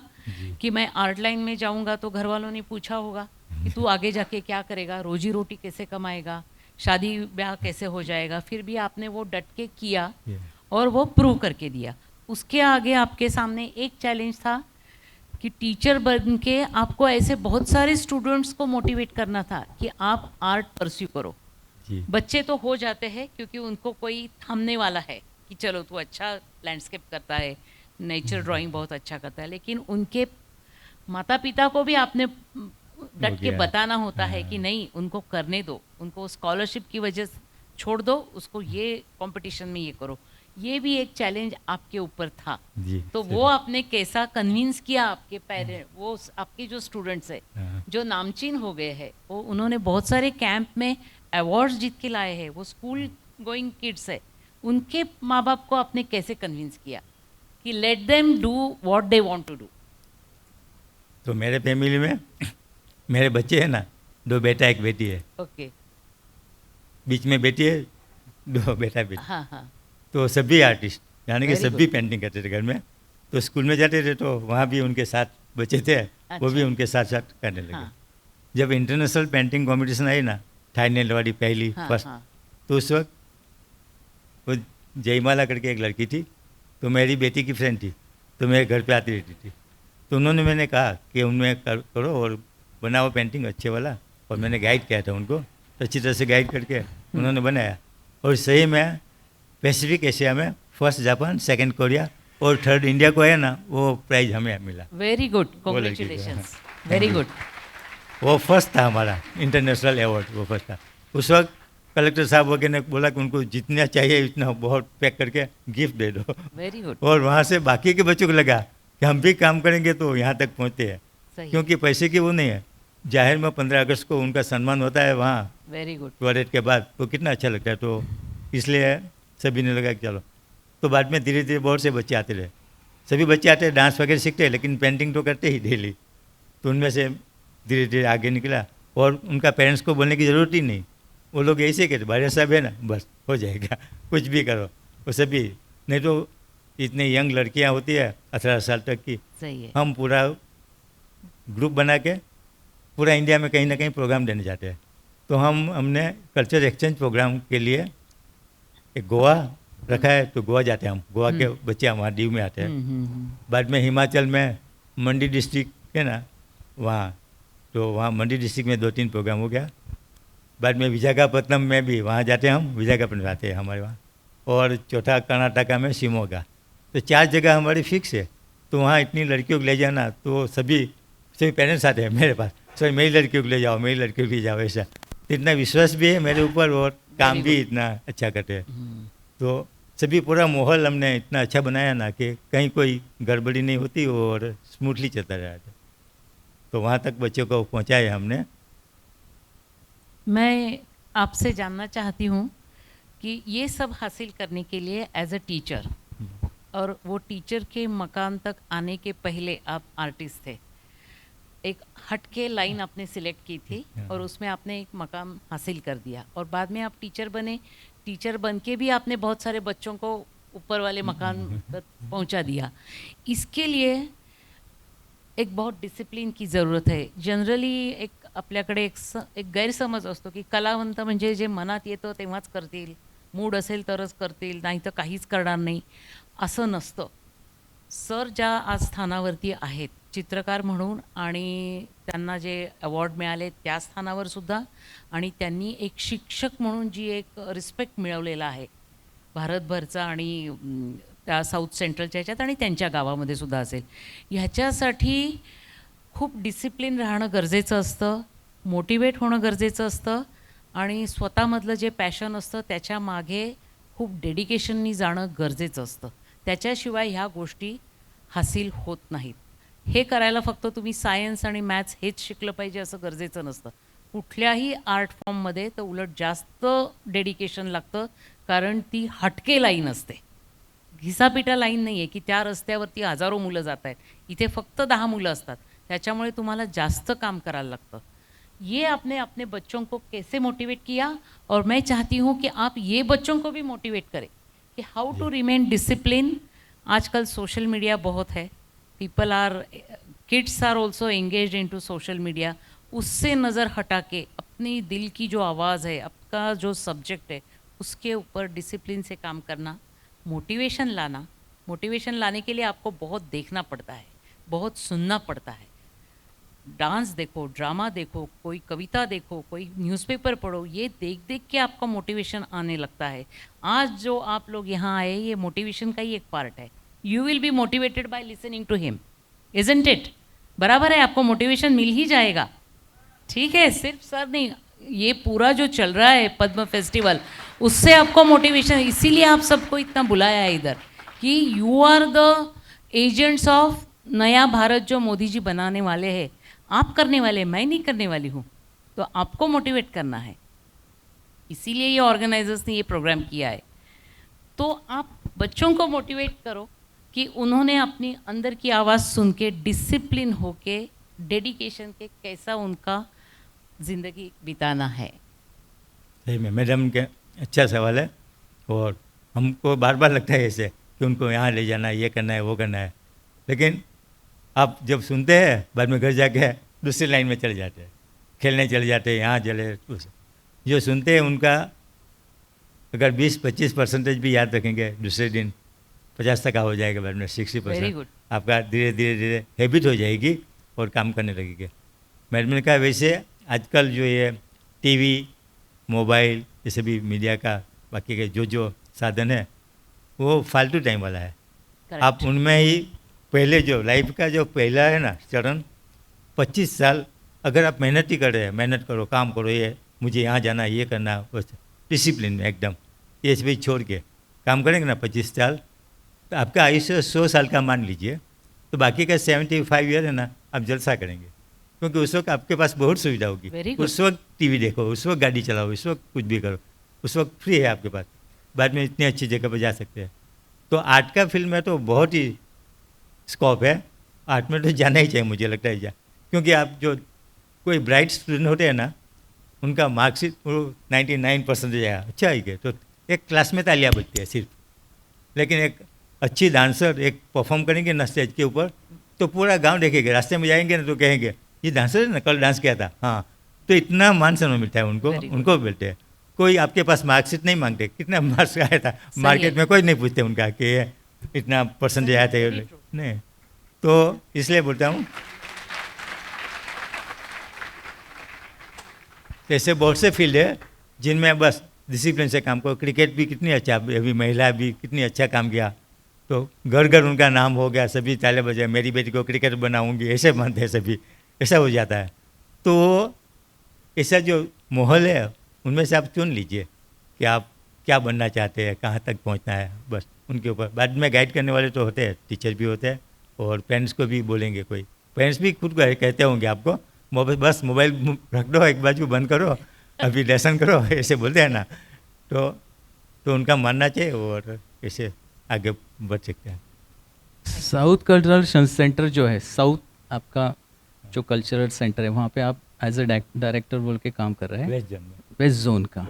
कि मैं आर्ट लाइन में जाऊंगा, तो घर वालों ने पूछा होगा कि तू आगे जाके क्या करेगा, रोजी रोटी कैसे कमाएगा, शादी ब्याह कैसे हो जाएगा, फिर भी आपने वो डट के किया और वो प्रूव करके दिया. उसके आगे आपके सामने एक चैलेंज था कि टीचर बन के आपको ऐसे बहुत सारे स्टूडेंट्स को मोटिवेट करना था कि आप आर्ट परस्यू करो. जी बच्चे तो हो जाते हैं क्योंकि उनको कोई थामने वाला है कि चलो तू अच्छा लैंडस्केप करता है, नेचर ड्राइंग बहुत अच्छा करता है, लेकिन उनके माता पिता को भी आपने डट के गया। बताना होता है कि नहीं, उनको करने दो, उनको स्कॉलरशिप की वजह से छोड़ दो, उसको ये कंपटीशन में ये करो. ये भी एक चैलेंज आपके ऊपर था. जी तो वो आपने कैसा कन्विंस किया आपके पेरेंट, वो आपके जो स्टूडेंट्स है हाँ। जो नामचीन हो गए हैं, वो उन्होंने बहुत सारे कैंप में अवार्ड्स जीत के लाए हैं, वो स्कूल गोइंग किड्स है, उनके माँ बाप को आपने कैसे कन्विंस किया कि let them do what they want to do? तो मेरे फैमिली में मेरे बच्चे हैं ना, 2 बेटा 1 बेटी है, ओके. बीच में बेटी है, 2 बेटा बेटी. हाँ हाँ. तो सभी आर्टिस्ट, यानी कि Very सभी good. पेंटिंग करते थे घर में. तो स्कूल में जाते थे तो वहाँ भी उनके साथ बच्चे थे, वो भी अच्छा. उनके साथ साथ करने लगे. हाँ जब इंटरनेशनल पेंटिंग कंपटीशन आई ना, थाईलैंड वाली पहली हाँ फर्स्ट, हाँ. तो उस वक्त वो जयमाला करके एक लड़की थी, तो मेरी बेटी की फ्रेंड थी, तो मेरे घर पे आती रहती थी. तो उन्होंने मैंने कहा कि उनमें करो और बनाओ पेंटिंग अच्छे वाला, और मैंने गाइड किया था उनको, तो अच्छी तरह से गाइड करके उन्होंने बनाया. और सही में पैसिफिक एशिया में फर्स्ट जापान, सेकंड कोरिया और थर्ड इंडिया को है ना, वो प्राइज हमें मिला. वेरी गुड, लड़की को, कॉन्ग्रेचुलेशंस, वेरी गुड. वो फर्स्ट था हमारा इंटरनेशनल अवार्ड, वो फर्स्ट था. उस वक्त कलेक्टर साहब वगैरह ने बोला कि उनको जितना चाहिए इतना बहुत पैक करके गिफ्ट दे दो. Very good. और वहाँ से बाकी के बच्चों को लगा कि हम भी काम करेंगे तो यहाँ तक पहुँचते हैं, सही. क्योंकि पैसे की वो नहीं है. जाहिर में 15 अगस्त को उनका सम्मान होता है वहाँ वेरी गुड. परेड के बाद, तो कितना अच्छा लगता है. तो इसलिए सभी ने लगा कि चलो. तो बाद में धीरे धीरे बहुत से बच्चे आते रहे, सभी बच्चे आते हैं, डांस वगैरह सीखते हैं, लेकिन पेंटिंग तो करते ही डेली. तो उनमें से धीरे धीरे आगे निकला, और उनका पेरेंट्स को बोलने की ज़रूरत ही नहीं, वो लोग ऐसे कहते भारिया साहब है ना, बस हो जाएगा, कुछ भी करो. वो सभी, नहीं तो इतने यंग लड़कियां होती है 18 साल तक की, सही है. हम पूरा ग्रुप बना के पूरा इंडिया में कहीं ना कहीं प्रोग्राम देने जाते हैं. तो हमने कल्चर एक्सचेंज प्रोग्राम के लिए एक गोवा रखा है, तो गोवा जाते हैं हम, गोवा के बच्चे हमारे दीव में आते हैं. बाद में हिमाचल में मंडी डिस्ट्रिक्ट है ना वहाँ, तो वहाँ मंडी डिस्ट्रिक्ट में 2-3 प्रोग्राम हो गया. बाद में विशाखापट्टनम में भी वहाँ जाते हैं हम, विशाखापट्टनम आते हैं हमारे वहाँ. और चौथा कर्नाटका में शिमोगा. तो 4 जगह हमारी फिक्स है. तो वहाँ इतनी लड़कियों को ले जाना, तो सभी पेरेंट्स आते हैं मेरे पास, सर मेरी लड़कियों को ले जाओ, मेरी लड़कियों को ले जाओ, ऐसा. तो इतना विश्वास भी है मेरे ऊपर, और काम भी इतना अच्छा करते हैं. तो सभी पूरा माहौल हमने इतना अच्छा बनाया ना कि कहीं कोई गड़बड़ी नहीं होती और स्मूथली चलता रहता है. तो वहाँ तक बच्चों को पहुँचाया हमने. मैं आपसे जानना चाहती हूँ कि ये सब हासिल करने के लिए एज अ टीचर, और वो टीचर के मकाम तक आने के पहले आप आर्टिस्ट थे, एक हटके लाइन आपने सिलेक्ट की थी और उसमें आपने एक मकाम हासिल कर दिया, और बाद में आप टीचर बने. टीचर बन के भी आपने बहुत सारे बच्चों को ऊपर वाले मकाम पर पहुंचा दिया. इसके लिए एक बहुत डिसिप्लिन की ज़रूरत आहे. जनरली एक आपल्याकडे एक गैरसमज असतो की कलावंत म्हणजे जे मनात येतं तेव्हाच करतील, मूड असेल तरच करतील, नाही तर काहीच करणार नाही, असं नसतं. सर ज्या आज स्थानावरती आहेत चित्रकार म्हणून, आणि त्यांना जे अवॉर्ड मिळाले त्या स्थानावर सुद्धा, आणि त्यांनी एक शिक्षक म्हणून जी एक रिस्पेक्ट मिळवलेला आहे भारतभरचा, आणि त्या साऊथ सेंट्रलच्या ह्याच्यात आणि त्यांच्या गावामध्ये सुद्धा असेल, ह्याच्यासाठी खूप डिसिप्लिन राहणं गरजेचं असतं, मोटिवेट होणं गरजेचं असतं, आणि स्वतःमधलं जे पॅशन असतं त्याच्या मागे खूप डेडिकेशननी जाणं गरजेचं असतं. त्याच्याशिवाय ह्या गोष्टी हासिल होत नाहीत. हे करायला फक्त तुम्ही सायन्स आणि मॅथ्स हेच शिकलं पाहिजे असं गरजेचं नसतं. कुठल्याही आर्ट फॉर्ममध्ये तर उलट जास्त डेडिकेशन लागतं, कारण ती हटके लाईन असते, घिसापिटा लाईन नाही आहे की त्या रस्त्यावरती हजारो मुलं जात आहेत. इथे फक्त 10 मुलं असतात, त्याच्यामुळे तुम्हाला जास्त काम करायला लागतं. ये आपने अपने बच्चों को कैसे मोटिवेट किया, और मैं चाहती हूँ कि आप ये बच्चों को भी मोटिवेट करें कि हाउ टू रिमेन डिसिप्लिन। आजकल सोशल मीडिया बहुत है, people are, kids are also engage in to social media. उससे नज़र हटा के अपनी दिल की जो आवाज़ है, आपका जो सब्जेक्ट है, उसके ऊपर डिसिप्लिन से काम करना, मोटिवेशन लाना। मोटिवेशन लाने के लिए आपको बहुत देखना पड़ता है, बहुत सुनना पड़ता है। डांस देखो, ड्रामा देखो, कोई कविता देखो, कोई न्यूज़पेपर पढ़ो, ये देख देख के आपका मोटिवेशन आने लगता है। आज जो आप लोग यहाँ आए, ये मोटिवेशन का ही एक पार्ट है। You will be motivated by listening to him, isn't it? बराबर है, आपको मोटिवेशन मिल ही जाएगा। ठीक है, सिर्फ सर नहीं, ये पूरा जो चल रहा है पद्म फेस्टिवल, उससे आपको मोटिवेशन, इसीलिए आप सबको इतना बुलाया है इधर कि you are the agents of नया भारत जो मोदी जी बनाने वाले हैं। आप करने वाले, मैं नहीं करने वाली हूँ, तो आपको मोटिवेट करना है, इसीलिए ये ऑर्गेनाइजर्स ने ये प्रोग्राम किया है। तो आप बच्चों को मोटिवेट करो कि उन्होंने अपनी अंदर की आवाज़ सुन के, डिसिप्लिन होके, डेडिकेशन के कैसा उनका ज़िंदगी बिताना है। सही में मैडम के अच्छा सवाल है, और हमको बार बार लगता है ऐसे कि उनको यहाँ ले जाना है, ये करना है, वो करना है, लेकिन आप जब सुनते हैं बाद में घर जाके दूसरी लाइन में चले जाते हैं, खेलने चले जाते हैं, यहाँ चले जो सुनते हैं उनका अगर 20-25% भी याद रखेंगे, दूसरे दिन 50 तक हो जाएगा, बाद में 60%। Very good. आपका धीरे धीरे धीरे हैबिट हो जाएगी और काम करने लगेंगे। मैडम ने कहा वैसे आजकल जो ये टीवी, मोबाइल, जैसे भी मीडिया का बाकी के जो साधन है वो फालतू टाइम वाला है। Correct. आप उनमें ही पहले जो लाइफ का जो पहला है ना चरण, 25 साल अगर आप मेहनत ही कर रहे हैं, मेहनत करो, काम करो, ये मुझे यहाँ जाना, ये करना, बस डिसिप्लिन में एकदम ये भी छोड़ के काम करेंगे ना 25 साल, तो आपका आयुष्य 100 साल का मान लीजिए, तो बाकी का 75 ईयर है ना, आप जलसा करेंगे, क्योंकि उस वक्त आपके पास बहुत सुविधा होगी। Very good. उस वक्त टीवी देखो, उस वक्त गाड़ी चलाओ, उस वक्त कुछ भी करो, उस वक्त फ्री है आपके पास, बाद में इतनी अच्छी जगह पर जा सकते हैं। तो आर्ट का फील्ड में तो बहुत ही स्कोप है, आर्ट में तो जाना ही चाहिए मुझे लगता है, क्योंकि आप जो कोई ब्राइट स्टूडेंट होते हैं ना, उनका मार्कशीट वो 99% आया, अच्छा ही गया, तो एक क्लास में तालियां बजती है सिर्फ, लेकिन एक अच्छी डांसर एक परफॉर्म करेंगे ना स्टेज के ऊपर, तो पूरा गांव देखेंगे, रास्ते में जाएंगे ना तो कहेंगे ये डांसर है ना, कल डांस किया था, हाँ, तो इतना मान सम्मान मिलता है उनको मिलते हैं। कोई आपके पास मार्कशीट नहीं मांगते, कितना मार्क्स आया था, मार्केट में कोई नहीं पूछते उनका कि ये इतना परसेंटेज आया था, नहीं। तो इसलिए बोलता हूँ, ऐसे बहुत से फील्ड है जिनमें बस डिसिप्लिन से काम करो। क्रिकेट भी कितनी अच्छा, अभी महिला भी कितनी अच्छा काम किया, तो घर घर उनका नाम हो गया, सभी ताले बजाए, मेरी बेटी को क्रिकेट बनाऊंगी, ऐसे मानते हैं सभी, ऐसा हो जाता है। तो ऐसा जो माहौल है उनमें से आप चुन लीजिए कि आप क्या बनना चाहते हैं, कहाँ तक पहुँचना है, बस उनके ऊपर। बाद में गाइड करने वाले तो होते हैं, टीचर भी होते हैं, और पेरेंट्स को भी बोलेंगे, कोई पेरेंट्स भी खुद को कहते होंगे आपको, बस मोबाइल रख दो, एक बाजू बंद करो, अभी लेसन करो, ऐसे बोलते हैं ना, तो उनका मानना चाहिए और ऐसे आगे बढ़ सकते हैं। साउथ कल्चरल सेंटर जो है, साउथ आपका जो कल्चरल सेंटर है, वहाँ पे आप एज ए डायरेक्टर बोल के काम कर रहे हैं, वेस्ट जोन में, वेस्ट जोन का।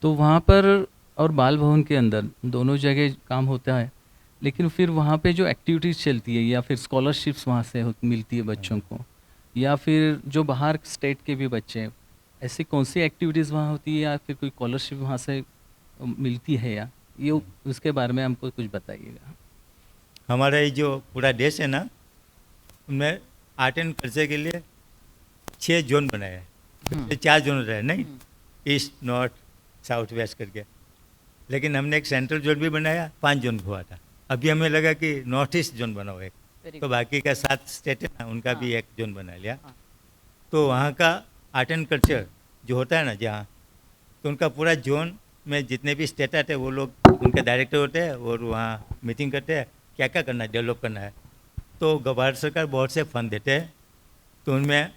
तो वहाँ पर और बाल भवन के अंदर दोनों जगह काम होता है, लेकिन फिर वहाँ पे जो एक्टिविटीज़ चलती है या फिर स्कॉलरशिप्स वहाँ से मिलती है बच्चों को, या फिर जो बाहर स्टेट के भी बच्चे हैं, ऐसी कौन सी एक्टिविटीज़ वहाँ होती है, या फिर कोई स्कॉलरशिप वहाँ से मिलती है, या ये उसके बारे में हमको कुछ बताइएगा। हमारा ये जो पूरा देश है ना, उनमें आर्ट एंड कल्चर के लिए 6 जोन बनाए हैं, 4 जोन रहे नहीं, ईस्ट, नॉर्थ, साउथ, वेस्ट करके, लेकिन हमने एक सेंट्रल जोन भी बनाया, 5 जोन हुआ था। अभी हमें लगा कि नॉर्थ ईस्ट जोन बनाओ एक, तो बाकी का 7 स्टेट है ना, उनका भी एक जोन बना लिया। तो वहाँ का आर्ट एंड कल्चर जो होता है ना जहाँ, तो उनका पूरा जोन में जितने भी स्टेट आते हैं वो लोग उनके डायरेक्टर होते हैं, और वहाँ मीटिंग करते हैं क्या क्या करना है, डेवलप करना है। तो भारत सरकार बहुत से फंड देते हैं, तो उनमें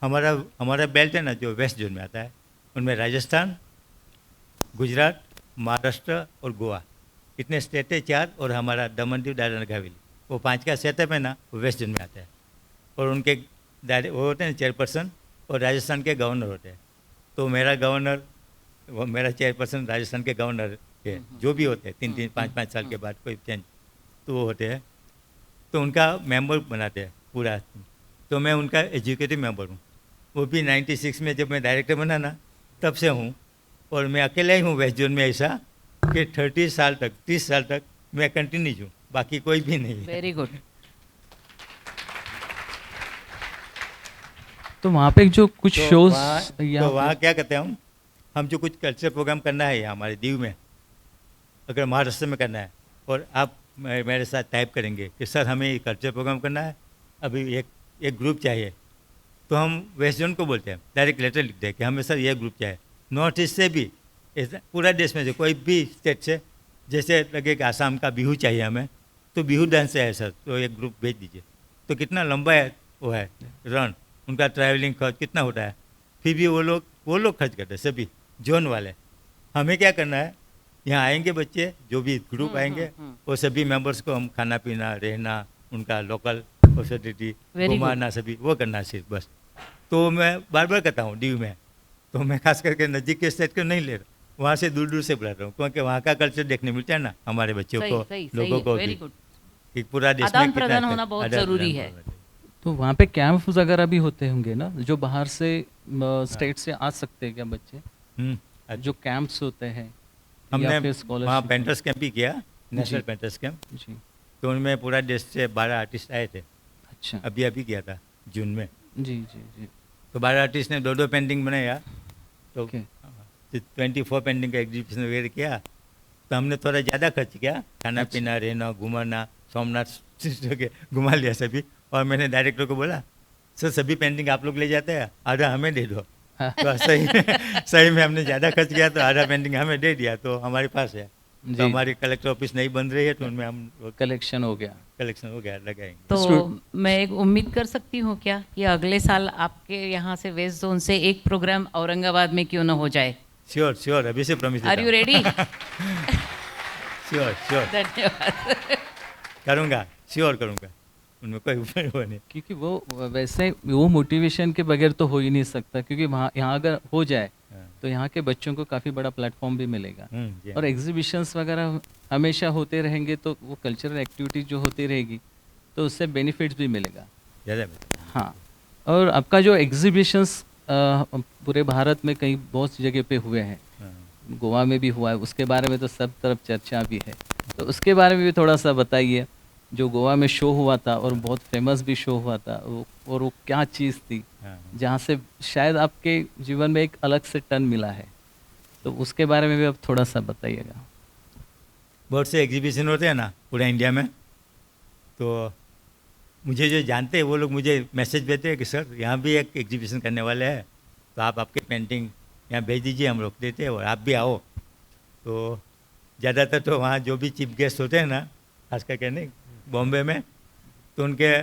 हमारा बेल्ट है ना जो वेस्ट जोन में आता है, उनमें राजस्थान, गुजरात, महाराष्ट्र और गोवा, इतने स्टेट है 4, और हमारा दमन दीव दादरा नगर हवेली, वो 5 का सेटअप है ना, वो वेस्ट जोन में आता है। और उनके वो होते हैं चेयरपर्सन और राजस्थान के गवर्नर होते हैं। तो मेरा गवर्नर, वो मेरा चेयरपर्सन राजस्थान के गवर्नर है, जो भी होते हैं 3-3 5-5 साल के बाद कोई चेंज तो वो होते हैं, तो उनका मेंबर बनाते हैं पूरा। तो मैं उनका एजुकेटिव मेंबर हूँ, वो भी 96 में जब मैं डायरेक्टर बना ना तब से हूँ। और मैं अकेला ही हूँ वेस्ट जोन में ऐसा कि 30 साल तक मैं कंटिन्यू हूँ, बाकी कोई भी नहीं है। Very good. तो वहाँ पे जो कुछ तो शोज वहाँ क्या कहते हैं हम जो कुछ कल्चर प्रोग्राम करना है यहाँ हमारे दीव में, अगर महाराष्ट्र में करना है और आप मेरे साथ टाइप करेंगे कि सर हमें ये कल्चर प्रोग्राम करना है, अभी एक ग्रुप चाहिए, तो हम वेस्ट जोन को बोलते हैं, डायरेक्ट लेटर लिखते हैं कि हमें सर ये ग्रुप चाहिए। नॉर्थ ईस्ट से भी, पूरा देश में से कोई भी स्टेट से, जैसे लगे कि आसाम का बिहू चाहिए हमें, तो बिहू डांस है सर, तो एक ग्रुप भेज दीजिए। तो कितना लंबा है वो है रन, उनका ट्रैवलिंग खर्च कितना होता है, फिर भी वो लोग खर्च करते हैं सभी जोन वाले। हमें क्या करना है, यहाँ आएंगे बच्चे जो भी ग्रुप आएंगे वो सभी मेंबर्स को हम खाना पीना रहना, उनका लोकल फैसिलिटी घुमाना सभी वो करना सिर्फ बस। तो मैं बार बार कहता हूँ डीयू में, तो मैं खास करके नज़दीक के स्टेट को नहीं ले रहा, वहाँ से दूर दूर से बुलाता हूँ, क्योंकि वहाँ का कल्चर देखने मिलता है ना हमारे बच्चों को, लोगों को भी, कि पूरा देश में आदान कितना प्रदान होना बहुत जरूरी है। तो वहाँ पे कैंप वगैरह भी होते होंगे ना, जो बाहर से स्टेट से आ सकते हैं क्या बच्चे? जो कैंप्स होते हैं हमने या फिर वहाँ स्कॉलरशिप? पेंटर्स कैंप भी किया, नेशनल जी। पेंटर्स कैंप, जी, तो उनमें पूरा देश से 12 आर्टिस्ट आए थे। अच्छा। अभी किया था जून में, जी जी जी। तो 12 आर्टिस्ट ने 2-2 पेंटिंग बनाया, तो ओके। 24 पेंटिंग का एग्जीबिशन वगैरह किया। तो हमने थोड़ा ज़्यादा खर्च किया, खाना पीना रहना घुमाना, सोमनाथ घुमा लिया सभी। और मैंने डायरेक्टर को बोला सर सभी पेंटिंग आप लोग ले जाते हैं, आधा हमें दे दो। तो सही में हमने ज़्यादा खर्च किया, तो आधा पेंटिंग हमें दे दिया, तो हमारे पास है। तो हमारी कलेक्टर ऑफिस नहीं बन रही है, तो उनमें हम कलेक्शन हो गया। कलेक्शन हो गया, लगाएंगे। तो मैं एक उम्मीद कर सकती हूँ क्या कि अगले साल आपके यहाँ से वेस्ट जोन से एक प्रोग्राम औरंगाबाद में क्यों ना हो जाए? श्योर अभी से promise are you ready? Sure धन्यवाद। करूँगा, श्योर करूँगा, उनमें कोई वो नहीं। क्योंकि वो वैसे वो मोटिवेशन के बगैर तो हो ही नहीं सकता, क्योंकि वहाँ यहाँ अगर हो जाए तो यहाँ के बच्चों को काफ़ी बड़ा प्लेटफॉर्म भी मिलेगा। जी और एग्जीबिशंस वगैरह हमेशा होते रहेंगे, तो वो कल्चरल एक्टिविटीज जो होती रहेगी तो उससे बेनिफिट्स भी मिलेगा। ज़्यादा हाँ, और आपका जो एग्जीबिशंस पूरे भारत में कई बहुत सी जगह पे हुए हैं, गोवा में भी हुआ है, उसके बारे में तो सब तरफ चर्चा भी है, तो उसके बारे में भी थोड़ा सा बताइए। जो गोवा में शो हुआ था और बहुत फेमस भी शो हुआ था, वो क्या चीज़ थी जहाँ से शायद आपके जीवन में एक अलग से टर्न मिला है, तो उसके बारे में भी आप थोड़ा सा बताइएगा। बहुत से एग्जीबिशन होते हैं ना पूरा इंडिया में, तो मुझे जो जानते हैं वो लोग मुझे मैसेज भेजते हैं कि सर यहाँ भी एक एग्जीबिशन करने वाले हैं, तो आप आपके पेंटिंग यहाँ भेज दीजिए, हम रोक देते हैं और आप भी आओ। तो ज़्यादातर तो वहाँ जो भी चीफ गेस्ट होते हैं ना, खास करके नहीं बॉम्बे में, तो उनके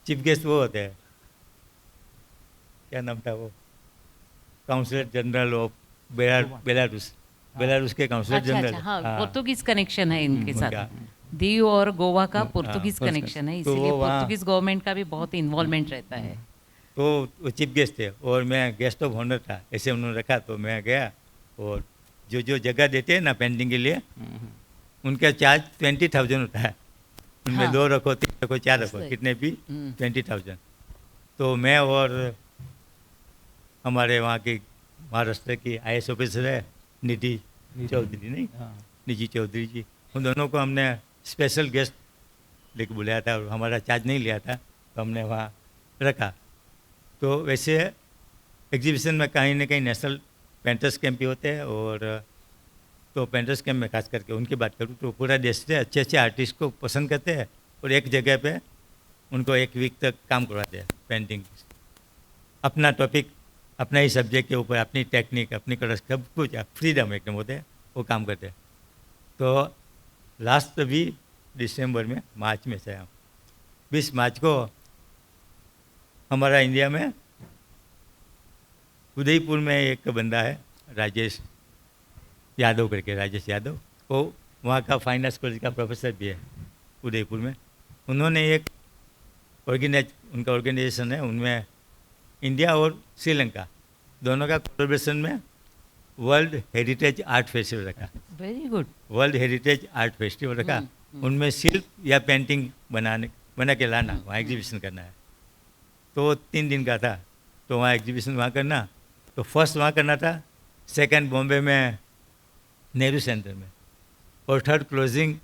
चीफ गेस्ट वो होते हैं, क्या नाम था वो, काउंसलर जनरल ऑफ बेलारूस के काउंसलर जनरल। हाँ, पोर्तुगीज कनेक्शन है इनके उनका। साथ। दीव और गोवा का पोर्तुगीज कनेक्शन है, तो इसीलिए वो वहाँ- पोर्तुगीज गवर्नमेंट का भी बहुत इन्वॉल्वमेंट रहता है। तो वो चीफ गेस्ट थे और मैं गेस्ट ऑफ ऑनर था, ऐसे उन्होंने रखा। तो मैं गया और जो जगह देते हैं ना पेंटिंग के लिए, उनका चार्ज 20,000 होता है। उनमें हाँ। 2 रखो, 3 रखो, 4 रखो, सही। कितने भी 20,000। तो मैं और हमारे वहाँ की महाराष्ट्र की IAS ऑफिसर है निधि चौधरी, नहीं निधि चौधरी जी, उन दोनों को हमने स्पेशल गेस्ट लेके बुलाया था और हमारा चार्ज नहीं लिया था, तो हमने वहाँ रखा। तो वैसे एग्जीबिशन में कहीं ना कहीं नेशनल पेंटर्स कैंप भी होते हैं, और तो पेंटर्स कैंप में खास करके उनकी बात करूँ तो पूरा देश से अच्छे अच्छे आर्टिस्ट को पसंद करते हैं और एक जगह पे उनको 1 वीक तक काम करवाते हैं पेंटिंग, अपना टॉपिक, अपना ही सब्जेक्ट के ऊपर, अपनी टेक्निक, अपनी कलर, सब कुछ फ्रीडम एकदम होते हैं, वो काम करते हैं। तो लास्ट अभी दिसंबर में, मार्च में से 20 मार्च को हमारा इंडिया में उदयपुर में एक बंदा है राजेश यादव करके, राजेश यादव, वो वहाँ का फाइन आर्ट्स कॉलेज का प्रोफेसर भी है उदयपुर में। उन्होंने एक उनका ऑर्गेनाइजेशन है, उनमें इंडिया और श्रीलंका दोनों का कोलैबोरेशन में वर्ल्ड हेरिटेज आर्ट फेस्टिवल रखा। Very good. World heritage art festival रखा। उनमें शिल्प या पेंटिंग बना के लाना, वहाँ एग्जीबिशन करना है। तो 3 दिन का था, तो वहाँ एग्जीबिशन वहाँ करना। तो फर्स्ट वहाँ करना था, सेकंड बॉम्बे में नेहरू सेंटर में, और थर्ड क्लोजिंग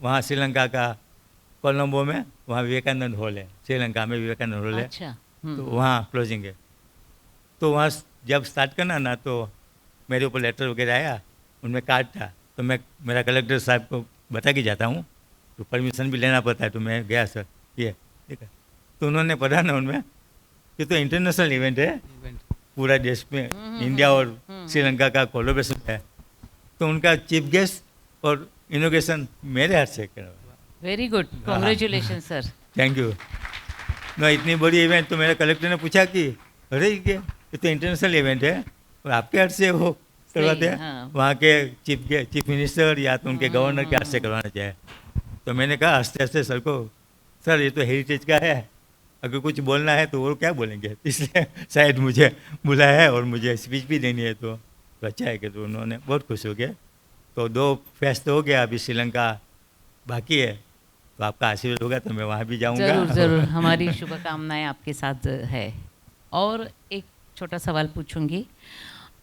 वहाँ श्रीलंका का कोलंबो में, वहाँ विवेकानंद हॉल है, श्रीलंका में विवेकानंद हॉल है। अच्छा। तो वहाँ क्लोजिंग है। तो वहाँ जब स्टार्ट करना ना, तो मेरे ऊपर लेटर वगैरह आया, उनमें कार्ड था। तो मैं मेरा कलेक्टर साहब को बता के जाता हूँ, तो परमिशन भी लेना पड़ता है। तो मैं गया, सर ये ठीक है। तो उन्होंने पढ़ा ना उनमें, ये तो इंटरनेशनल इवेंट है, पूरा देश में इंडिया और श्रीलंका का कोलैबोरेशन है। तो उनका चीफ गेस्ट और इनोग्रेशन मेरे हाथ से करवा। Very good, congratulation sir. Thank you. ना इतनी बड़ी इवेंट, तो मेरे कलेक्टर ने पूछा कि अरे ये तो इंटरनेशनल इवेंट है और आपके हाथ से वो करवाते हैं? हाँ। वहाँ के चीफ मिनिस्टर या तो उनके गवर्नर के हाथ से करवाना चाहिए। तो मैंने कहा हंसते हंसते सर को, सर ये तो हेरिटेज का है, अगर कुछ बोलना है तो वो क्या बोलेंगे, इसलिए शायद मुझे बुलाया है और मुझे स्पीच भी देनी है। तो अच्छा है कि तो उन्होंने बहुत खुश हो गए। तो 2 फेस्ट हो गया, अभी श्रीलंका बाकी है। तो आपका आशीर्वाद होगा तो मैं वहाँ भी जाऊँगा। जरूर जरूर, हमारी शुभकामनाएं आपके साथ है। और एक छोटा सवाल पूछूंगी,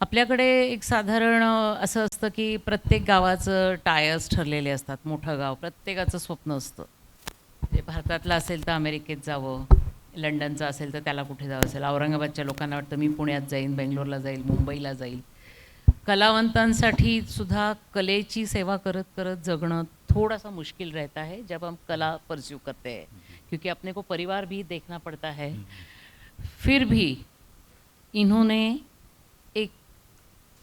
आपल्याकडे एक साधारण असं असतं की प्रत्येक गावाचं टायर्स ठरलेले असतात, मोठं गाव प्रत्येकाचं स्वप्न असतं, म्हणजे भारतातलं असेल तर अमेरिकेत जावं, लंडनचं असेल तर त्याला कुठे जावं असेल, औरंगाबादच्या लोकांना वाटतं मी पुण्यात जाईन, बेंगलोरला जाईल, मुंबईला जाईल। कलावंतांसाठी सुद्धा कलेची सेवा करत करत जगणं थोड़ा सा मुश्किल रहता है जब हम कला परस्यू करते हैं, क्योंकि अपने को परिवार भी देखना पड़ता है। फिर भी इन्होंने एक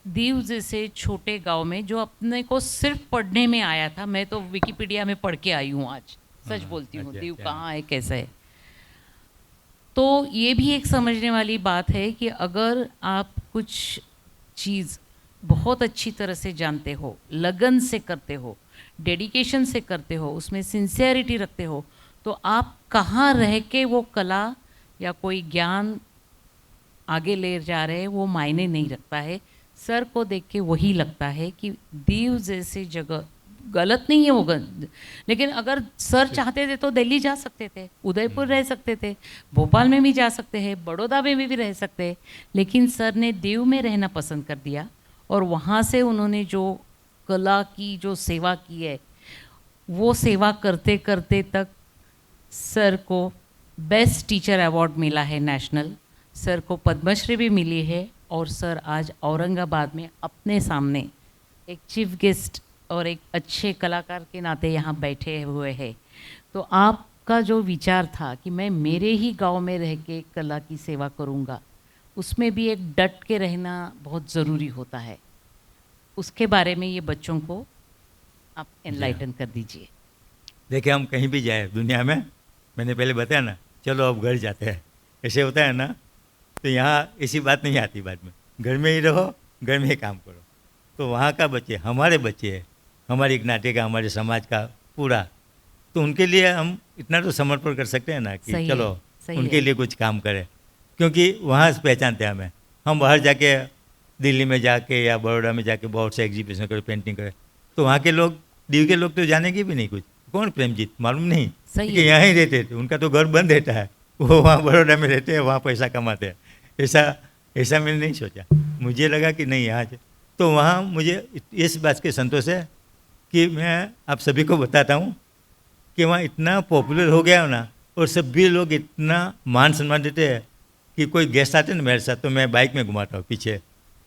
दीव जैसे छोटे गांव में, जो अपने को सिर्फ पढ़ने में आया था, मैं तो विकिपीडिया में पढ़ के आई हूँ आज, सच बोलती हूँ, दीव कहाँ है कैसे है। तो ये भी एक समझने वाली बात है कि अगर आप कुछ चीज़ बहुत अच्छी तरह से जानते हो, लगन से करते हो, डेडिकेशन से करते हो, उसमें सिंसियरिटी रखते हो, तो आप कहाँ रह के वो कला या कोई ज्ञान आगे ले जा रहे हैं वो मायने नहीं रखता है। सर को देख के वही लगता है कि दीव जैसे जगह, गलत नहीं है वो लेकिन अगर सर चाहते थे तो दिल्ली जा सकते थे, उदयपुर रह सकते थे, भोपाल में भी जा सकते हैं, बड़ौदा में भी रह सकते हैं, लेकिन सर ने दीव में रहना पसंद कर दिया। और वहाँ से उन्होंने जो कला की जो सेवा की है, वो सेवा करते करते तक सर को बेस्ट टीचर अवार्ड मिला है नेशनल, सर को पद्मश्री भी मिली है, और सर आज औरंगाबाद में अपने सामने एक चीफ गेस्ट और एक अच्छे कलाकार के नाते यहाँ बैठे हुए हैं। तो आपका जो विचार था कि मैं मेरे ही गांव में रह के कला की सेवा करूँगा, उसमें भी एक डट के रहना बहुत ज़रूरी होता है। उसके बारे में ये बच्चों को आप एनलाइटन कर दीजिए। देखिए, हम कहीं भी जाए दुनिया में, मैंने पहले बताया ना, चलो अब घर जाते हैं, ऐसे होता है ना। तो यहाँ ऐसी बात नहीं आती, बाद में घर में ही रहो, घर में ही काम करो। तो वहाँ का बच्चे हमारे बच्चे हैं, हमारी ज्ञाति का, हमारे समाज का पूरा, तो उनके लिए हम इतना तो समर्पण कर सकते हैं ना कि सही चलो है, उनके लिए कुछ काम करें, क्योंकि वहाँ से पहचानते हैं हमें। हम बाहर जाके दिल्ली में जाके या बड़ौदा में जाके बहुत से एग्जीबिशन करें, पेंटिंग करें, तो वहाँ के लोग, दीव के लोग तो जानेंगे भी नहीं कुछ, कौन प्रेमजीत, मालूम नहीं, सही कि यहाँ ही रहते थे, उनका तो घर बंद रहता है, वो वहाँ बड़ौदा में रहते हैं, वहाँ पैसा कमाते हैं। ऐसा मैंने नहीं सोचा, मुझे लगा कि नहीं यहाँ से, तो वहाँ मुझे इस बात के संतोष है कि मैं आप सभी को बताता हूँ कि वहाँ इतना पॉपुलर हो गया हो ना, और सभी लोग इतना मान सम्मान देते हैं कि कोई गेस्ट आते हैं ना मेरे साथ, तो मैं बाइक में घुमाता हूँ पीछे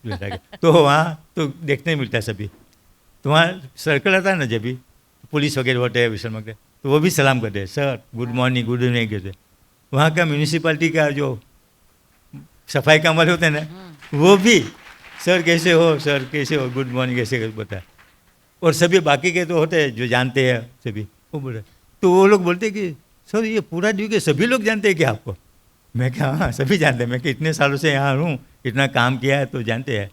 बैठा के, तो वहाँ तो देखने नहीं मिलता है सभी। तो वहाँ सर्कल आता है ना, जब भी पुलिस वगैरह होते हैं विशल वगैरह, तो वो भी सलाम करते हैं, sir good morning, good evening कहते हैं। वहाँ का म्यूनिसिपैलिटी का जो सफाई का अमल होता है ना, वो भी सर कैसे हो, सर कैसे हो, गुड मॉर्निंग ऐसे बताया। और सभी बाकी के तो होते हैं जो जानते हैं सभी, वो बोले, तो वो लोग बोलते हैं कि सर ये पूरा ड्यू के सभी लोग जानते हैं क्या आपको? मैं क्या, हाँ सभी जानते हैं, मैं कि इतने सालों से यहाँ हूँ, इतना काम किया है तो जानते हैं।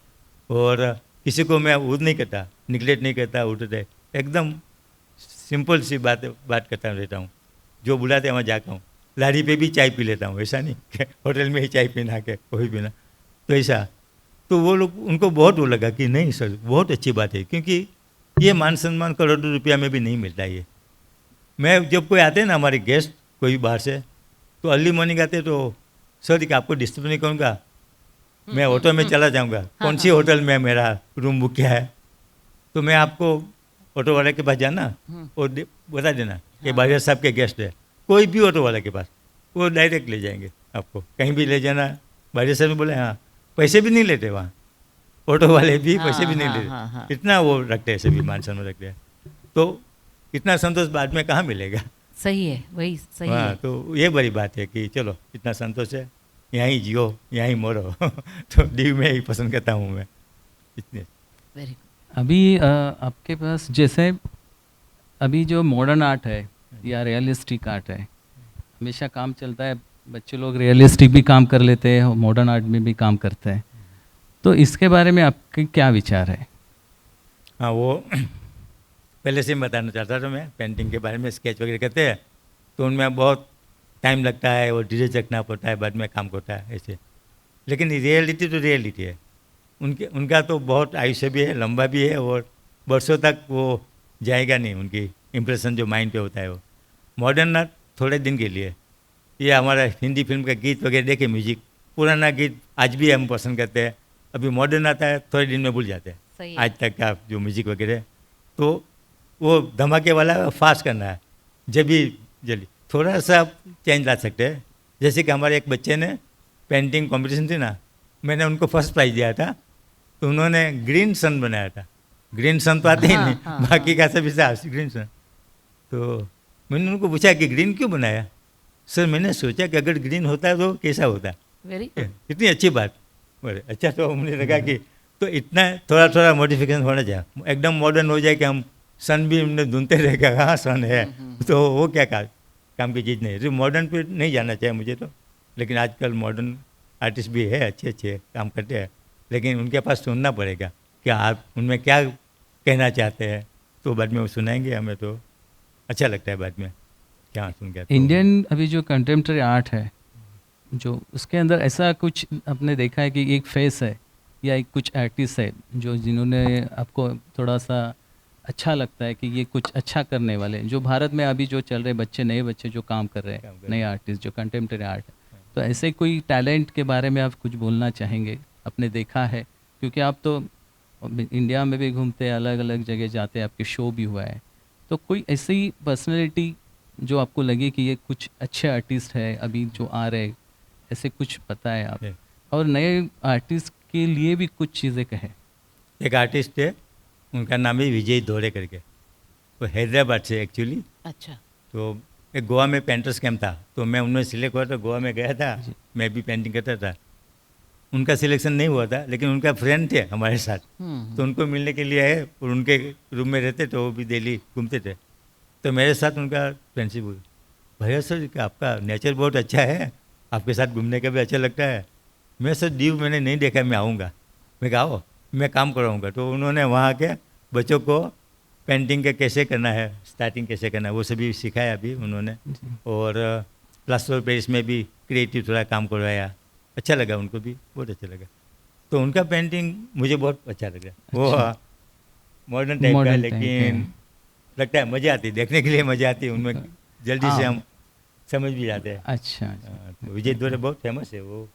और किसी को मैं उद नहीं करता, निगलेक्ट नहीं करता, उठते एकदम सिंपल सी बात करता रहता हूँ, जो बुलाते हैं वहाँ जाता हूँ। लारी पे भी चाय पी लेता हूँ, ऐसा नहीं कि होटल में ही चाय पीना के कोई पीना, तो ऐसा। तो वो लोग, उनको बहुत वो लगा कि नहीं सर बहुत अच्छी बात है, क्योंकि ये मान सम्मान करोड़ों रुपया में भी नहीं मिलता ये। मैं जब कोई आते हैं ना हमारे गेस्ट कोई बाहर से, तो अर्ली मॉर्निंग आते तो सर कि आपको डिस्टर्ब नहीं करूँगा, मैं ऑटो में चला जाऊँगा, कौन सी होटल में मेरा रूम बुक किया है, तो मैं आपको ऑटो वाले के पास जाना और बता देना कि बारिया साहब के गेस्ट है, कोई भी ऑटो वाले के पास, वो डायरेक्ट ले जाएंगे आपको, कहीं भी ले जाना। बारिया साहब ने बोले हाँ, पैसे भी नहीं लेते वहाँ, ऑटो वाले भी पैसे भी नहीं लेते, इतना वो रखते हैं, सभी मान सम्मान रखते हैं। तो इतना संतोष बाद में कहाँ मिलेगा। सही है, वही सही हाँ, है। तो ये बड़ी बात है कि चलो इतना संतोष है, यहाँ ही जियो यहाँ ही मरो तो दीव में ही पसंद करता हूँ मैं इतने। वेरी अभी आपके पास जैसे अभी जो मॉडर्न आर्ट है या रियलिस्टिक आर्ट है, हमेशा काम चलता है, बच्चे लोग रियलिस्टिक भी काम कर लेते हैं और मॉडर्न आर्ट में भी काम करते हैं, तो इसके बारे में आपके क्या विचार है? हाँ, वो पहले से ही बताना चाहता था मैं, पेंटिंग के बारे में स्केच वगैरह करते हैं तो उनमें बहुत टाइम लगता है और धीरे रखना पड़ता है, बाद में काम होता है ऐसे। लेकिन रियलिटी तो रियलिटी है, उनका तो बहुत आयुष्य भी है, लंबा भी है, और वर्षों तक वो जाएगा नहीं, उनकी इम्प्रेशन जो माइंड पे होता है वो। मॉडर्न आर्ट थोड़े दिन के लिए, ये हमारा हिंदी फिल्म का गीत वगैरह देखे, म्यूजिक पुराना गीत आज भी हम पसंद करते हैं, अभी मॉडर्न आता है थोड़े दिन में भूल जाते हैं, सही है। आज तक का जो म्यूजिक वगैरह। तो वो धमाके वाला फास्ट करना है, जब भी जल्दी थोड़ा सा चेंज ला सकते हैं। जैसे कि हमारे एक बच्चे ने पेंटिंग कंपटीशन थी ना, मैंने उनको फर्स्ट प्राइज़ दिया था, तो उन्होंने ग्रीन सन बनाया था। ग्रीन सन तो आते ही नहीं, बाकी का सब ऐसा ग्रीन सन। तो मैंने उनको पूछा कि ग्रीन क्यों बनाया? सर मैंने सोचा कि अगर ग्रीन होता है तो कैसा होता। वेरी इतनी अच्छी बात, बोले अच्छा। तो मुझे लगा कि तो इतना थोड़ा थोड़ा मॉडिफिकेशन होना चाहिए, एकदम मॉडर्न हो जाए कि हम सन भी हमने ढूंढते रहेगा कहाँ सन है, तो वो क्या काम की चीज़ नहीं। तो मॉडर्न पे नहीं जाना चाहिए मुझे तो, लेकिन आजकल मॉडर्न आर्टिस्ट भी है, अच्छे अच्छे काम करते हैं, लेकिन उनके पास सुनना पड़ेगा कि आप उनमें क्या कहना चाहते हैं, तो बाद में वो सुनाएंगे हमें, तो अच्छा लगता है बाद में क्या सुन के। इंडियन अभी जो कंटेम्प्रेरी आर्ट है, जो उसके अंदर ऐसा कुछ आपने देखा है कि एक फेस है या एक कुछ आर्टिस्ट है जो जिन्होंने आपको थोड़ा सा अच्छा लगता है कि ये कुछ अच्छा करने वाले हैं, जो भारत में अभी जो चल रहे बच्चे, नए बच्चे जो काम कर रहे हैं, नए आर्टिस्ट जो कंटेम्प्रेरी आर्ट है, तो ऐसे कोई टैलेंट के बारे में आप कुछ बोलना चाहेंगे? आपने देखा है, क्योंकि आप तो इंडिया में भी घूमते हैं, अलग अलग जगह जाते हैं, आपके शो भी हुआ है, तो कोई ऐसी पर्सनैलिटी जो आपको लगे कि ये कुछ अच्छे आर्टिस्ट है अभी जो आ रहे, ऐसे कुछ पता है आप? और नए आर्टिस्ट के लिए भी कुछ चीज़ें कहें। एक आर्टिस्ट है, उनका नाम है विजय धोरे करके, वो हैदराबाद से एक्चुअली। अच्छा। तो एक गोवा में पेंटर्स कैंप था, तो मैं उनमें सिलेक्ट हुआ था, गोवा में गया था, मैं भी पेंटिंग करता था। उनका सिलेक्शन नहीं हुआ था, लेकिन उनका फ्रेंड थे हमारे साथ, तो उनको मिलने के लिए आए, और उनके रूम में रहते तो वो भी दिल्ली घूमते थे, तो मेरे साथ उनका फ्रेंडशिप हुई। भैया सर कि आपका नेचर बहुत अच्छा है, आपके साथ घूमने का भी अच्छा लगता है। मैं सर दीव मैंने नहीं देखा, मैं आऊँगा। मैं कहा आओ, मैं काम कराऊँगा। तो उन्होंने वहाँ के बच्चों को पेंटिंग का कैसे करना है, स्टार्टिंग कैसे करना है, वो सभी सिखाया अभी उन्होंने, और प्लास्टर ऑफ पेरिस में भी क्रिएटिव थोड़ा काम करवाया, अच्छा लगा उनको भी, बहुत अच्छा लगा। तो उनका पेंटिंग मुझे बहुत अच्छा लगा। वो मॉडर्न टाइप का है, लेकिन लगता है मज़ा आती है, देखने के लिए मज़ा आती है, उनमें जल्दी से हम समझ भी जाते हैं। अच्छा, तो विजय धोरे बहुत फेमस है वो,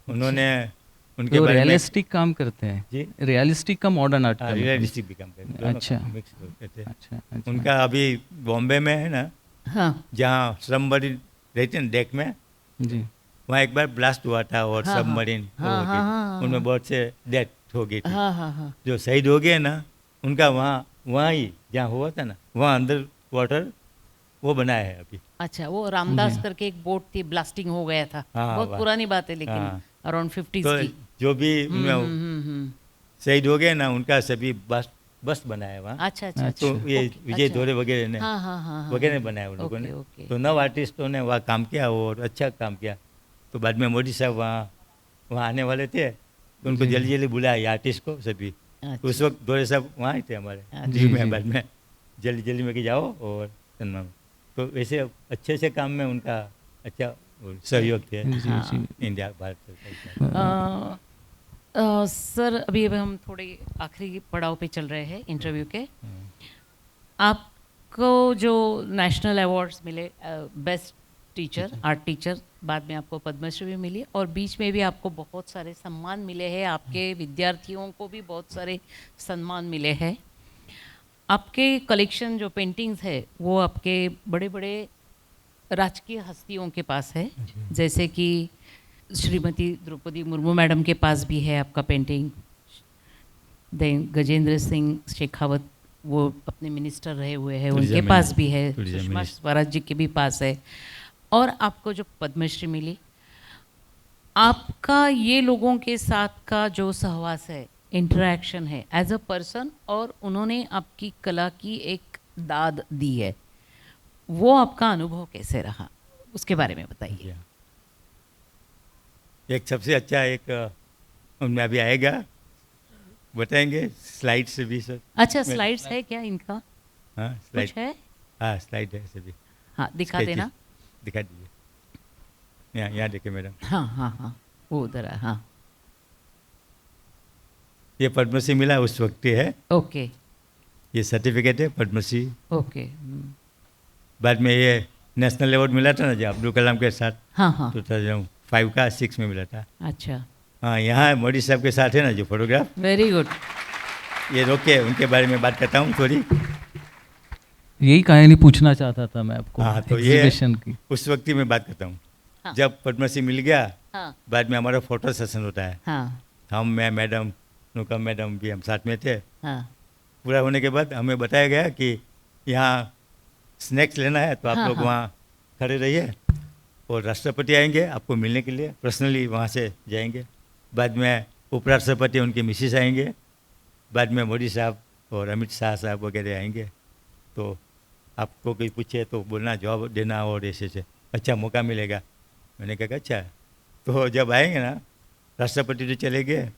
उन्होंने उनके तो बारे में रियलिस्टिक काम करते हैं जी, रियलिस्टिक का मॉडर्न आर्ट का रियलिस्टिक भी काम करते हैं, अच्छा। मिक्स करते हैं। अच्छा। उनका अभी बॉम्बे में है ना, हाँ जहाँ सबमरीन रहते हैं डेक में, जी, वहाँ एक बार ब्लास्ट हुआ था, और हाँ, सबमरीन हाँ, उनमें बहुत से डेथ हो गई थी। हाँ हाँ हाँ। जो शहीद हो गए ना, उनका वहाँ ही जहाँ हुआ था ना, वहाँ अंदर वाटर वो बनाया है अभी। अच्छा, वो रामदास करके एक बोट थी, ब्लास्टिंग हो गया था, हाँ, बहुत वाह। पुरानी बात है, लेकिन हाँ। अराउंड 50s तो की। जो भी उनमें शहीद हो गए ना, उनका सभी बस बनाया है वहाँ। अच्छा अच्छा तो अच्छा। ये ओके, विजय अच्छा। धोरे वगैरह ने हाँ हाँ हाँ हाँ, वगैरह ने बनाया उन लोगों ने। ओके। तो 9 आर्टिस्टों ने वहाँ काम किया और अच्छा काम किया। तो बाद में मोदी साहब वहाँ आने वाले थे, तो उनको जल्दी जल्दी बुलाया ये आर्टिस्ट को सभी। तो उस वक्त धोरे साहब वहाँ ही थे हमारे टीम में, बाद में जल्दी में कि जाओ और सुनना। तो वैसे अच्छे से काम में उनका अच्छा वो सहयोग थे जी जी इंडिया भारत सरकार का। सर अभी हम थोड़े आखिरी पड़ाव पे चल रहे हैं इंटरव्यू के। आपको जो नेशनल अवार्ड्स मिले, बेस्ट टीचर, आर्ट टीचर, बाद में आपको पद्मश्री भी मिली और बीच में भी आपको बहुत सारे सम्मान मिले हैं, आपके विद्यार्थियों को भी बहुत सारे सम्मान मिले हैं। आपके कलेक्शन जो पेंटिंग्स है वो आपके बड़े बड़े राजकीय हस्तियों के पास है, जैसे कि श्रीमती द्रौपदी मुर्मू मैडम के पास भी है आपका पेंटिंग, देन गजेंद्र सिंह शेखावत वो अपने मिनिस्टर रहे हुए हैं उनके पास भी है, सुषमा स्वराज जी के भी पास है, और आपको जो पद्मश्री मिली, आपका ये लोगों के साथ का जो सहवास है, इंटरेक्शन है एज अ पर्सन, और उन्होंने आपकी कला की एक दाद दी है, वो आपका अनुभव कैसे रहा उसके बारे में बताइए। एक सबसे अच्छा एक उनमें अभी आएगा, बताएंगे स्लाइड से भी सर। अच्छा स्लाइड्स है क्या इनका? हाँ कुछ स्लाइड, है? हाँ स्लाइड है सभी। हाँ दिखा Sketches, देना। दिखा दीजिए, यहाँ देखिए मैडम, हाँ हाँ हाँ वो उधर है। हाँ ये पद्मश्री मिला उस वक्त ही है, ओके ये सर्टिफिकेट है पद्मश्री। ओके। बाद में ये नेशनल अवार्ड मिला था ना जो अब्दुल कलाम के साथ, हाँ हाँ 2005 का 6 में मिला था। अच्छा हाँ यहाँ मोदी साहब के साथ है ना जो फोटोग्राफ, वेरी गुड। ये रोक के उनके बारे में बात करता हूँ थोड़ी। यही कहानी पूछना चाहता था मैं आपको, हाँ तो ये एग्जीबिशन की। उस वक्त ही मैं बात करता हूँ, हाँ। जब पद्मश्री मिल गया हाँ बाद में हमारा फोटो सेशन होता है, हाँ हम मैं मैडम नुका मैडम भी हम साथ में थे। हाँ पूरा होने के बाद हमें बताया गया कि यहाँ स्नैक्स लेना है तो आप हाँ, लोग हाँ। वहाँ खड़े रहिए और राष्ट्रपति आएंगे आपको मिलने के लिए, पर्सनली वहाँ से जाएंगे। बाद में उपराष्ट्रपति उनके मिसिस आएंगे, बाद में मोदी साहब और अमित शाह साहब वगैरह आएंगे, तो आपको कोई पूछे तो बोलना, जवाब देना, और ऐसे अच्छा मौका मिलेगा। मैंने कहा अच्छा। तो जब आएंगे ना राष्ट्रपति जो चले गए,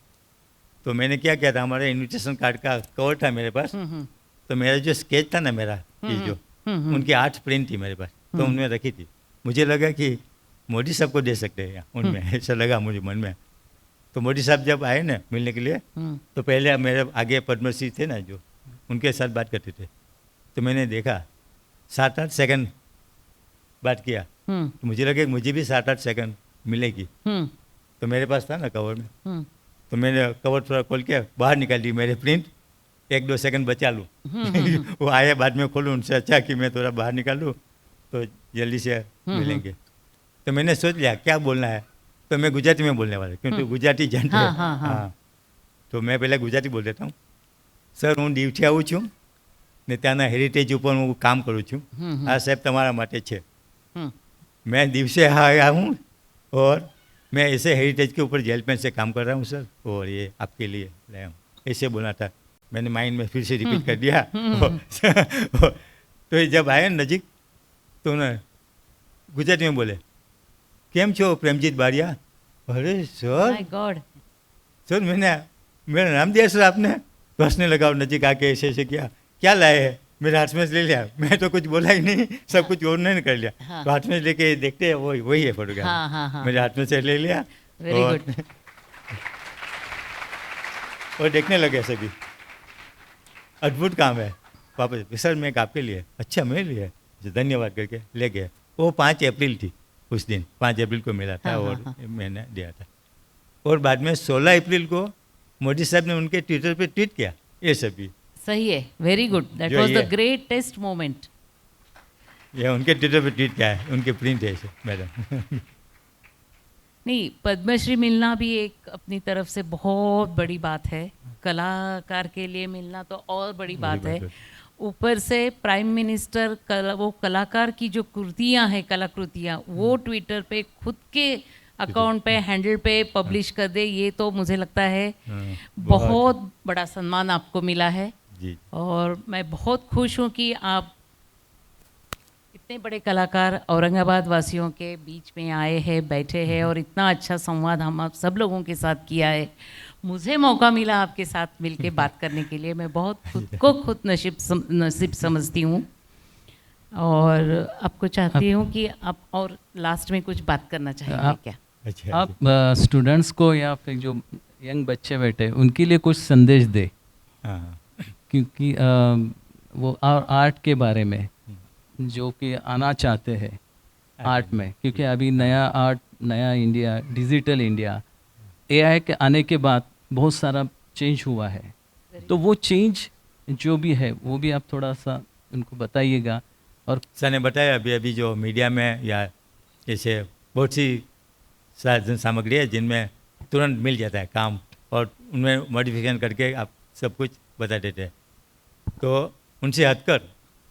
तो मैंने क्या किया था, हमारे इन्विटेशन कार्ड का कवर था मेरे पास, तो मेरा जो स्केच था ना मेरा ये जो उनकी 8 प्रिंट थी मेरे पास, तो उनमें रखी थी। मुझे लगा कि मोदी साहब को दे सकते हैं उनमें, ऐसा लगा मुझे मन में। तो मोदी साहब जब आए ना मिलने के लिए, तो पहले मेरे आगे पद्मश्री थे ना जो, उनके साथ बात करते थे, तो मैंने देखा 7-8 सेकंड बात किया, तो मुझे लगा कि मुझे भी 7-8 सेकंड मिलेगी। तो मेरे पास था ना कवर में, तो मैंने कवर थोड़ा खोल के बाहर निकाल दी मेरे प्रिंट, 1-2 सेकंड बचा लूँ। वो आए बाद में खोलूँ, उनसे अच्छा कि मैं थोड़ा बाहर निकालूँ तो जल्दी से मिलेंगे। तो मैंने सोच लिया क्या बोलना है, तो मैं गुजराती में बोलने वाला, क्योंकि गुजराती जानते हैं। हाँ तो मैं પહેલાં ગુજરાતી બોલ દેતા હું। સર હું દીવથી આવું છું ને ત્યાંના હેરિટેજ ઉપર હું કામ કરું છું। આ સાહેબ તમારા માટે છે। मैं दीव से आया हूँ और मैं ऐसे हेरिटेज के ऊपर जेल पेन से काम कर रहा हूँ सर, और ये आपके लिए लाया हूँ, ऐसे बोला था। मैंने माइंड में फिर से रिपीट कर दिया। तो ये जब आए नज़दीक तो उन्होंने गुजराती में बोले, केम छो प्रेमजीत बारिया? अरे सर, माय गॉड, सर मैंने मेरा नाम दिया सर आपने। तो हंसने लगा, नज़दीक आके ऐसे ऐसे किया, क्या लाए है? मेरे हाथ में से ले लिया, मैं तो कुछ बोला ही नहीं, सब कुछ उन्होंने कर लिया। हाँ। तो हाथ में से लेके देखते हैं वही है फोटोग्राफ। हाँ। मेरे हाथ में से ले लिया वेरी और गुड। और देखने लगे सभी, अद्भुत काम है। वापस सर मैं एक आपके लिए, अच्छा मेरे लिए, धन्यवाद करके ले गए। वो 5 अप्रैल थी, उस दिन 5 अप्रैल को मिला था। हाँ, और हाँ। मैंने दिया था। और बाद में 16 अप्रैल को मोदी साहब ने उनके ट्विटर पे ट्वीट किया ये सभी। सही है, वेरी गुड, दैट जो वाज द ये- ग्रेटेस्ट मोमेंट। ये उनके ट्विटर पे ट्वीट किया है, उनके प्रिंट है ऐसे मैडम। नहीं, पद्मश्री मिलना भी एक अपनी तरफ से बहुत बड़ी बात है, कलाकार के लिए मिलना तो और बड़ी बात है। ऊपर से प्राइम मिनिस्टर वो कलाकार की जो कृतियां हैं, कलाकृतियां, वो ट्विटर पे खुद के अकाउंट पे, हैंडल पे पब्लिश कर दे, ये तो मुझे लगता है हाँ, बहुत बड़ा सम्मान आपको मिला है। जी और मैं बहुत खुश हूँ कि आप इतने बड़े कलाकार औरंगाबाद वासियों के बीच में आए हैं, बैठे हैं और इतना अच्छा संवाद हम आप सब लोगों के साथ किया है। मुझे मौका मिला आपके साथ मिलके बात करने के लिए, मैं बहुत खुद को खुद नसीब समझती हूँ। और आपको चाहती हूँ कि आप और लास्ट में कुछ बात करना चाहेंगे आप- क्या? अच्छा आप स्टूडेंट्स को या फिर जो यंग बच्चे बैठे उनके लिए कुछ संदेश दे, हाँ क्योंकि वो आर्ट के बारे में जो कि आना चाहते हैं आर्ट में, क्योंकि अभी नया आर्ट, नया इंडिया, डिजिटल इंडिया, एआई के आने के बाद बहुत सारा चेंज हुआ है। तो वो चेंज जो भी है वो भी आप थोड़ा सा उनको बताइएगा। और सर ने बताया अभी अभी जो मीडिया में या जैसे बहुत सी साधन सामग्री है जिनमें तुरंत मिल जाता है काम और उनमें मॉडिफिकेशन करके आप सब कुछ बता देते हैं। तो उनसे हटकर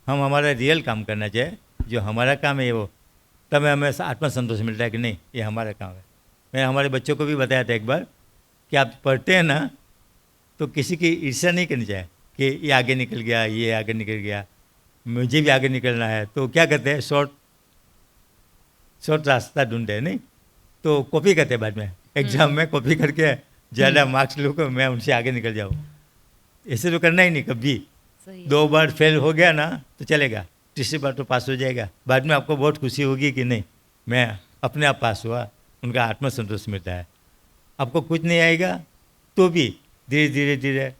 हम हमारा रियल काम करना चाहिए, जो हमारा काम है वो, तब हमें आत्मसंतोष मिलता है कि नहीं ये हमारा काम है। मैं हमारे बच्चों को भी बताया था एक बार कि आप पढ़ते हैं ना तो किसी की ईर्ष्या नहीं करनी चाहिए कि ये आगे निकल गया, ये आगे निकल गया, मुझे भी आगे निकलना है। तो क्या करते हैं, शॉर्ट रास्ता ढूंढते हैं, नहीं तो कॉपी करते हैं बाद में, एग्जाम में कॉपी करके ज़्यादा मार्क्स लो को मैं उनसे आगे निकल जाऊँ। ऐसे तो करना ही नहीं कभी। सही है। 2 बार फेल हो गया ना तो चलेगा, तीसरी बार तो पास हो जाएगा। बाद में आपको बहुत खुशी होगी कि नहीं मैं अपने आप पास हुआ, उनका आत्मसंतोष मिलता है। आपको कुछ नहीं आएगा तो भी धीरे धीरे धीरे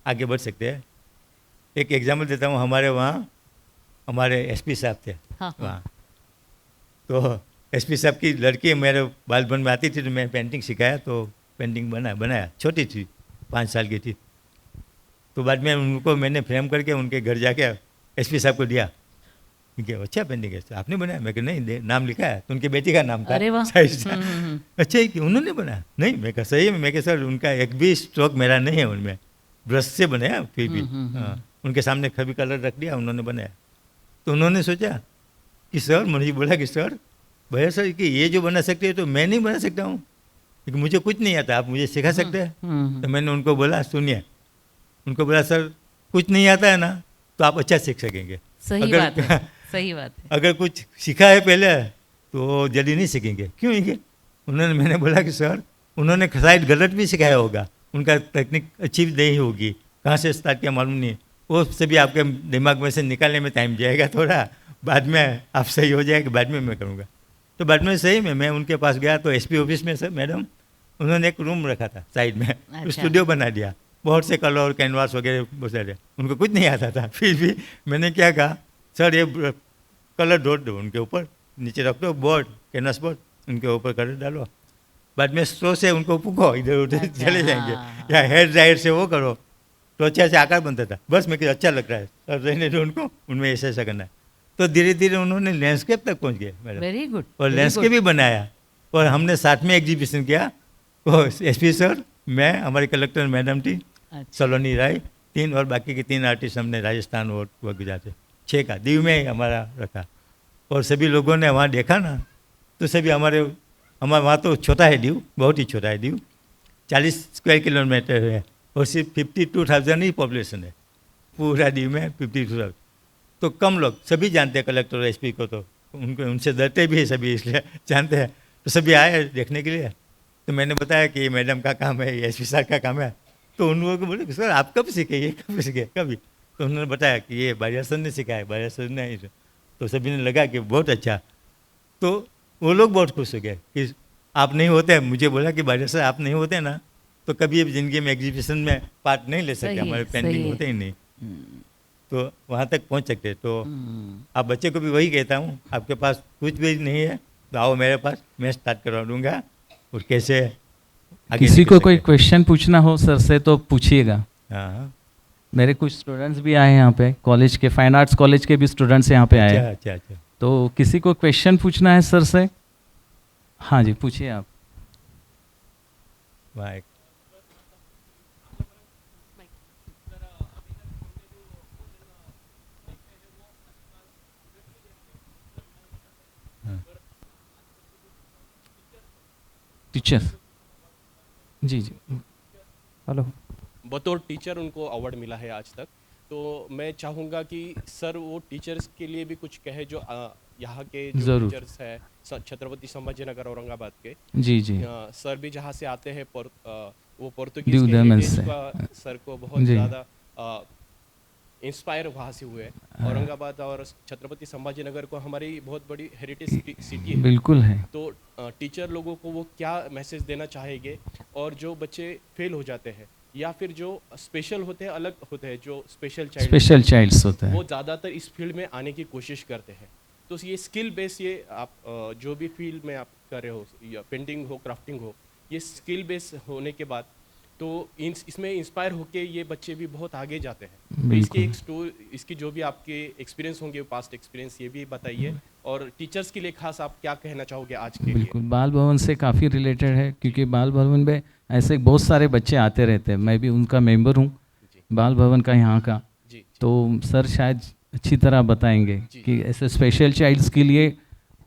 आगे बढ़ सकते हैं। एक एग्जाम्पल देता हूँ, हमारे वहाँ हमारे एसपी साहब थे हाँ, हाँ। वहाँ, तो एसपी साहब की लड़की मेरे बालपन में आती थी तो मैं पेंटिंग सिखाया, तो पेंटिंग बनाया, छोटी थी 5 साल की थी। तो बाद में उनको मैंने फ्रेम करके उनके घर जाके एसपी साहब को दिया, क्योंकि अच्छा पेंटिंग है आपने बनाया। मैं कहा नहीं, नाम लिखा है, तो उनके बेटी का नाम था अरे वाह। साइड से। अच्छा है कि उन्होंने बनाया? नहीं, मैं कहा सही है। मैं कहा सर उनका एक भी स्ट्रोक मेरा नहीं है उनमें, ब्रश से बनाया फिर भी। हाँ, उनके सामने कभी कलर रख दिया, उन्होंने बनाया। तो उन्होंने सोचा कि सर, मुझे बोला कि सर भैया सर कि ये जो बना सकते हैं तो मैं नहीं बना सकता हूँ, क्योंकि मुझे कुछ नहीं आता, आप मुझे सिखा सकते हैं? तो मैंने उनको बोला सुनिए, उनको बोला सर कुछ नहीं आता है ना तो आप अच्छा सीख सकेंगे। सही अगर- बात है, सही बात है। अगर कुछ सीखा है पहले तो जल्दी नहीं सीखेंगे। क्यों? ये उन्होंने, मैंने बोला कि सर उन्होंने शायद गलत भी सिखाया होगा, उनका टेक्निक अच्छी भी नहीं होगी, कहाँ से स्टार्ट किया मालूम नहीं, वो सभी आपके दिमाग में से निकालने में टाइम जाएगा थोड़ा, बाद में आप सही हो जाएगा, बाद में मैं करूँगा। तो बाद में सही में मैं उनके पास गया तो एसपी ऑफिस में सर मैडम उन्होंने एक रूम रखा था साइड में, अच्छा। स्टूडियो बना दिया, बहुत से कलर कैनवास वगैरह बहुत सारे। उनको कुछ नहीं आता था, फिर भी मैंने क्या कहा, सर ये कलर डॉट दो उनके ऊपर, नीचे रख दो बोर्ड, कैनवास बोर्ड, उनके ऊपर कलर डालो, बाद में स्ट्रो से उनको फूको, इधर उधर अच्छा, चले जाएंगे, हाँ। या हेयर ड्रायर से वो करो तो अच्छा से आकार बनता था। बस मैं अच्छा लग रहा है सर, रहने दो उनको, उनमें ऐसा ऐसा करना है। तो धीरे धीरे उन्होंने लैंडस्केप तक पहुँच गए मैडम, वेरी गुड। और लैंडस्केप भी बनाया, और हमने साथ में एग्जीबिशन किया। वो एसपी सर, मैं, हमारी कलेक्टर मैडम थी सलोनी राय, 3 और बाकी के 3 आर्टिस्ट हमने राजस्थान और वो गुजरात से 6 का दीव में ही हमारा रखा। और सभी लोगों ने वहाँ देखा ना तो सभी हमारे वहाँ तो छोटा है दीव, बहुत ही छोटा है दीव, 40 स्क्वायर किलोमीटर है और सिर्फ 52,000 ही पॉपुलेशन है पूरा दीव में, 52,000। तो कम लोग, सभी जानते हैं कलेक्टर और एसपी को, तो उनको उनसे डरते भी है सभी, इसलिए जानते हैं। तो सभी आए देखने के लिए, तो मैंने बताया कि ये मैडम का काम है, ये एसपी साहब का काम है। तो उन लोगों को बोले कि सर आप कब सीखे, ये कब सीखे कभी? तो उन्होंने बताया कि ये बारिया सर ने सिखाया, बारिया सर ने। तो सभी ने लगा कि बहुत अच्छा। तो वो लोग बहुत खुश हो गए कि आप नहीं होते, मुझे बोला कि बारिया सर आप नहीं होते ना तो कभी अब ज़िंदगी में एग्जीबिशन में पार्ट नहीं ले सकते, सही है, हमारे सही पेंटिंग है। होते ही नहीं, तो वहाँ तक पहुँच सकते। तो आप बच्चे को भी वही कहता हूँ, आपके पास कुछ भी नहीं है तो आओ मेरे पास, मैं स्टार्ट करवा दूँगा और कैसे आगे किसी निकल को कोई सके। क्वेश्चन पूछना हो सर से तो पूछिएगा। हाँ, मेरे कुछ स्टूडेंट्स भी आए हैं यहाँ पे, कॉलेज के, फाइन आर्ट्स कॉलेज के भी स्टूडेंट्स यहाँ पे आए अच्छा हैं। अच्छा अच्छा। तो किसी को क्वेश्चन पूछना है सर से? हाँ जी, पूछिए आप। वहाँ एक टीचर जी जी, हेलो। बतौर टीचर उनको अवार्ड मिला है आज तक। तो मैं चाहूँगा कि सर वो टीचर्स के लिए भी कुछ कहे जो यहाँ के जो ज़रूर। टीचर्स है छत्रपति संभाजीनगर औरंगाबाद के, जी जी सर भी जहाँ से आते हैं वो दीव पोर्तुगीज के दमन heritage से। का सर को बहुत जी। ज़्यादा इंस्पायर वहाँ से हुए हैं। औरंगाबाद और छत्रपति संभाजीनगर को हमारी बहुत बड़ी हेरिटेज सिटी है। बिल्कुल है। तो टीचर लोगों को वो क्या मैसेज देना चाहेंगे, और जो बच्चे फेल हो जाते हैं या फिर जो स्पेशल होते हैं, अलग होते हैं, जो स्पेशल चाइल्ड्स होते हैं, वो ज़्यादातर इस फील्ड में आने की कोशिश करते हैं। तो ये स्किल बेस, ये आप जो भी फील्ड में आप कर रहे हो, या पेंटिंग हो, क्राफ्टिंग हो, ये स्किल बेस होने के बाद तो इसमें इंस्पायर होके ये बच्चे भी बहुत आगे जाते हैं। तो इसकी इसकी जो भी आपके एक्सपीरियंस होंगे, पास्ट एक्सपीरियंस, ये भी बताइए। और टीचर्स के लिए खास आप क्या कहना चाहोगे आज के लिए? बिल्कुल बाल भवन से काफ़ी रिलेटेड है, क्योंकि बाल भवन में ऐसे बहुत सारे बच्चे आते रहते हैं। मैं भी उनका मेंबर हूँ बाल भवन का यहाँ का। जी। तो सर शायद अच्छी तरह बताएंगे कि ऐसे स्पेशल चाइल्ड्स के लिए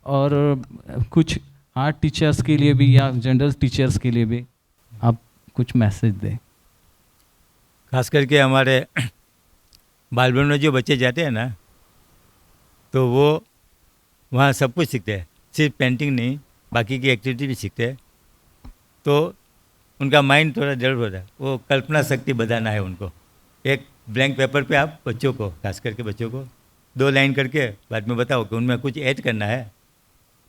और कुछ आर्ट टीचर्स के लिए भी या जनरल टीचर्स के लिए भी आप कुछ मैसेज दें। खास करके हमारे बाल भवन में जो बच्चे जाते हैं ना, तो वो वहाँ सब कुछ सीखते हैं, सिर्फ पेंटिंग नहीं, बाकी की एक्टिविटी भी सीखते हैं। तो उनका माइंड थोड़ा डेवलप होता है। वो कल्पना शक्ति बढ़ाना है उनको। एक ब्लैंक पेपर पे आप बच्चों को, खास करके बच्चों को 2 लाइन करके बाद में बताओ कि उनमें कुछ ऐड करना है।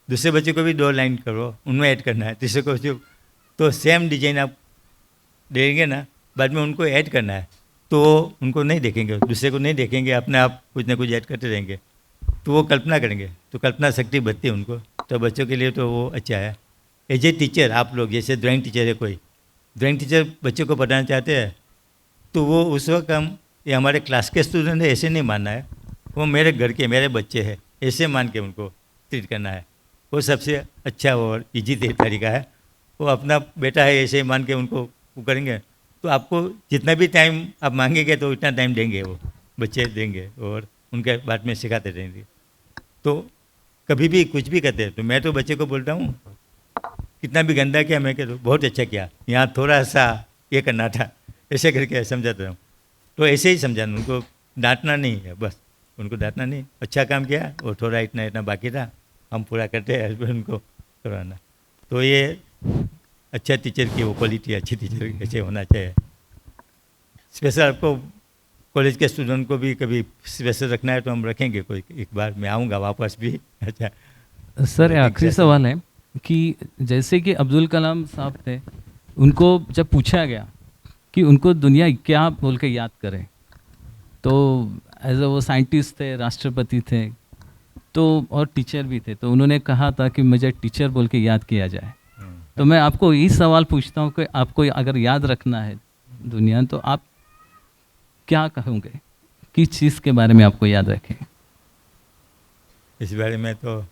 दूसरे बच्चे को भी 2 लाइन करो, उनमें ऐड करना है। तीसरे को जो, तो सेम डिजाइन आप देंगे ना, बाद में उनको ऐड करना है। तो उनको नहीं देखेंगे, दूसरे को नहीं देखेंगे, अपने आप कुछ ना कुछ ऐड करते रहेंगे, तो वो कल्पना करेंगे, तो कल्पना शक्ति बढ़ती है उनको। तो बच्चों के लिए तो वो अच्छा है। एज ए टीचर आप लोग, जैसे ड्राइंग टीचर है, कोई ड्राइंग टीचर बच्चों को पढ़ाना चाहते हैं, तो वो उस वक्त हम, ये हमारे क्लास के स्टूडेंट है ऐसे नहीं मानना है, वो मेरे घर के मेरे बच्चे हैं ऐसे मान के उनको ट्रीट करना है। वो सबसे अच्छा और ईजी तरीका है। वो अपना बेटा है ऐसे ही मान के उनको वो करेंगे, तो आपको जितना भी टाइम आप मांगेंगे तो इतना टाइम देंगे, वो बच्चे देंगे और उनके बाद में सिखाते रहेंगे। तो कभी भी कुछ भी करते हैं तो मैं तो बच्चे को बोलता हूँ, कितना भी गंदा किया मैं कहता हूँ बहुत अच्छा किया, यहाँ थोड़ा सा ये करना था, ऐसे करके समझाता हूँ। तो ऐसे ही समझाना, उनको डांटना नहीं है, बस उनको डांटना नहीं। अच्छा काम किया और थोड़ा इतना इतना बाकी था, हम पूरा करते हैं, उनको करवाना। तो ये अच्छा टीचर की वो क्वालिटी, अच्छी टीचर ऐसे होना चाहिए। स्पेशल आपको कॉलेज के स्टूडेंट को भी कभी स्पेशल रखना है तो हम रखेंगे, कोई एक बार मैं आऊँगा वापस भी। अच्छा सर आखिरी सवाल है कि जैसे कि अब्दुल कलाम साहब थे, उनको जब पूछा गया कि उनको दुनिया क्या बोल के याद करें, तो एज वो साइंटिस्ट थे, राष्ट्रपति थे, तो और टीचर भी थे, तो उन्होंने कहा था कि मुझे टीचर बोल के याद किया जाए। तो मैं आपको यही सवाल पूछता हूँ कि आपको अगर याद रखना है दुनिया, तो आप क्या कहोगे, किस चीज़ के बारे में आपको याद रखें? इस बारे में तो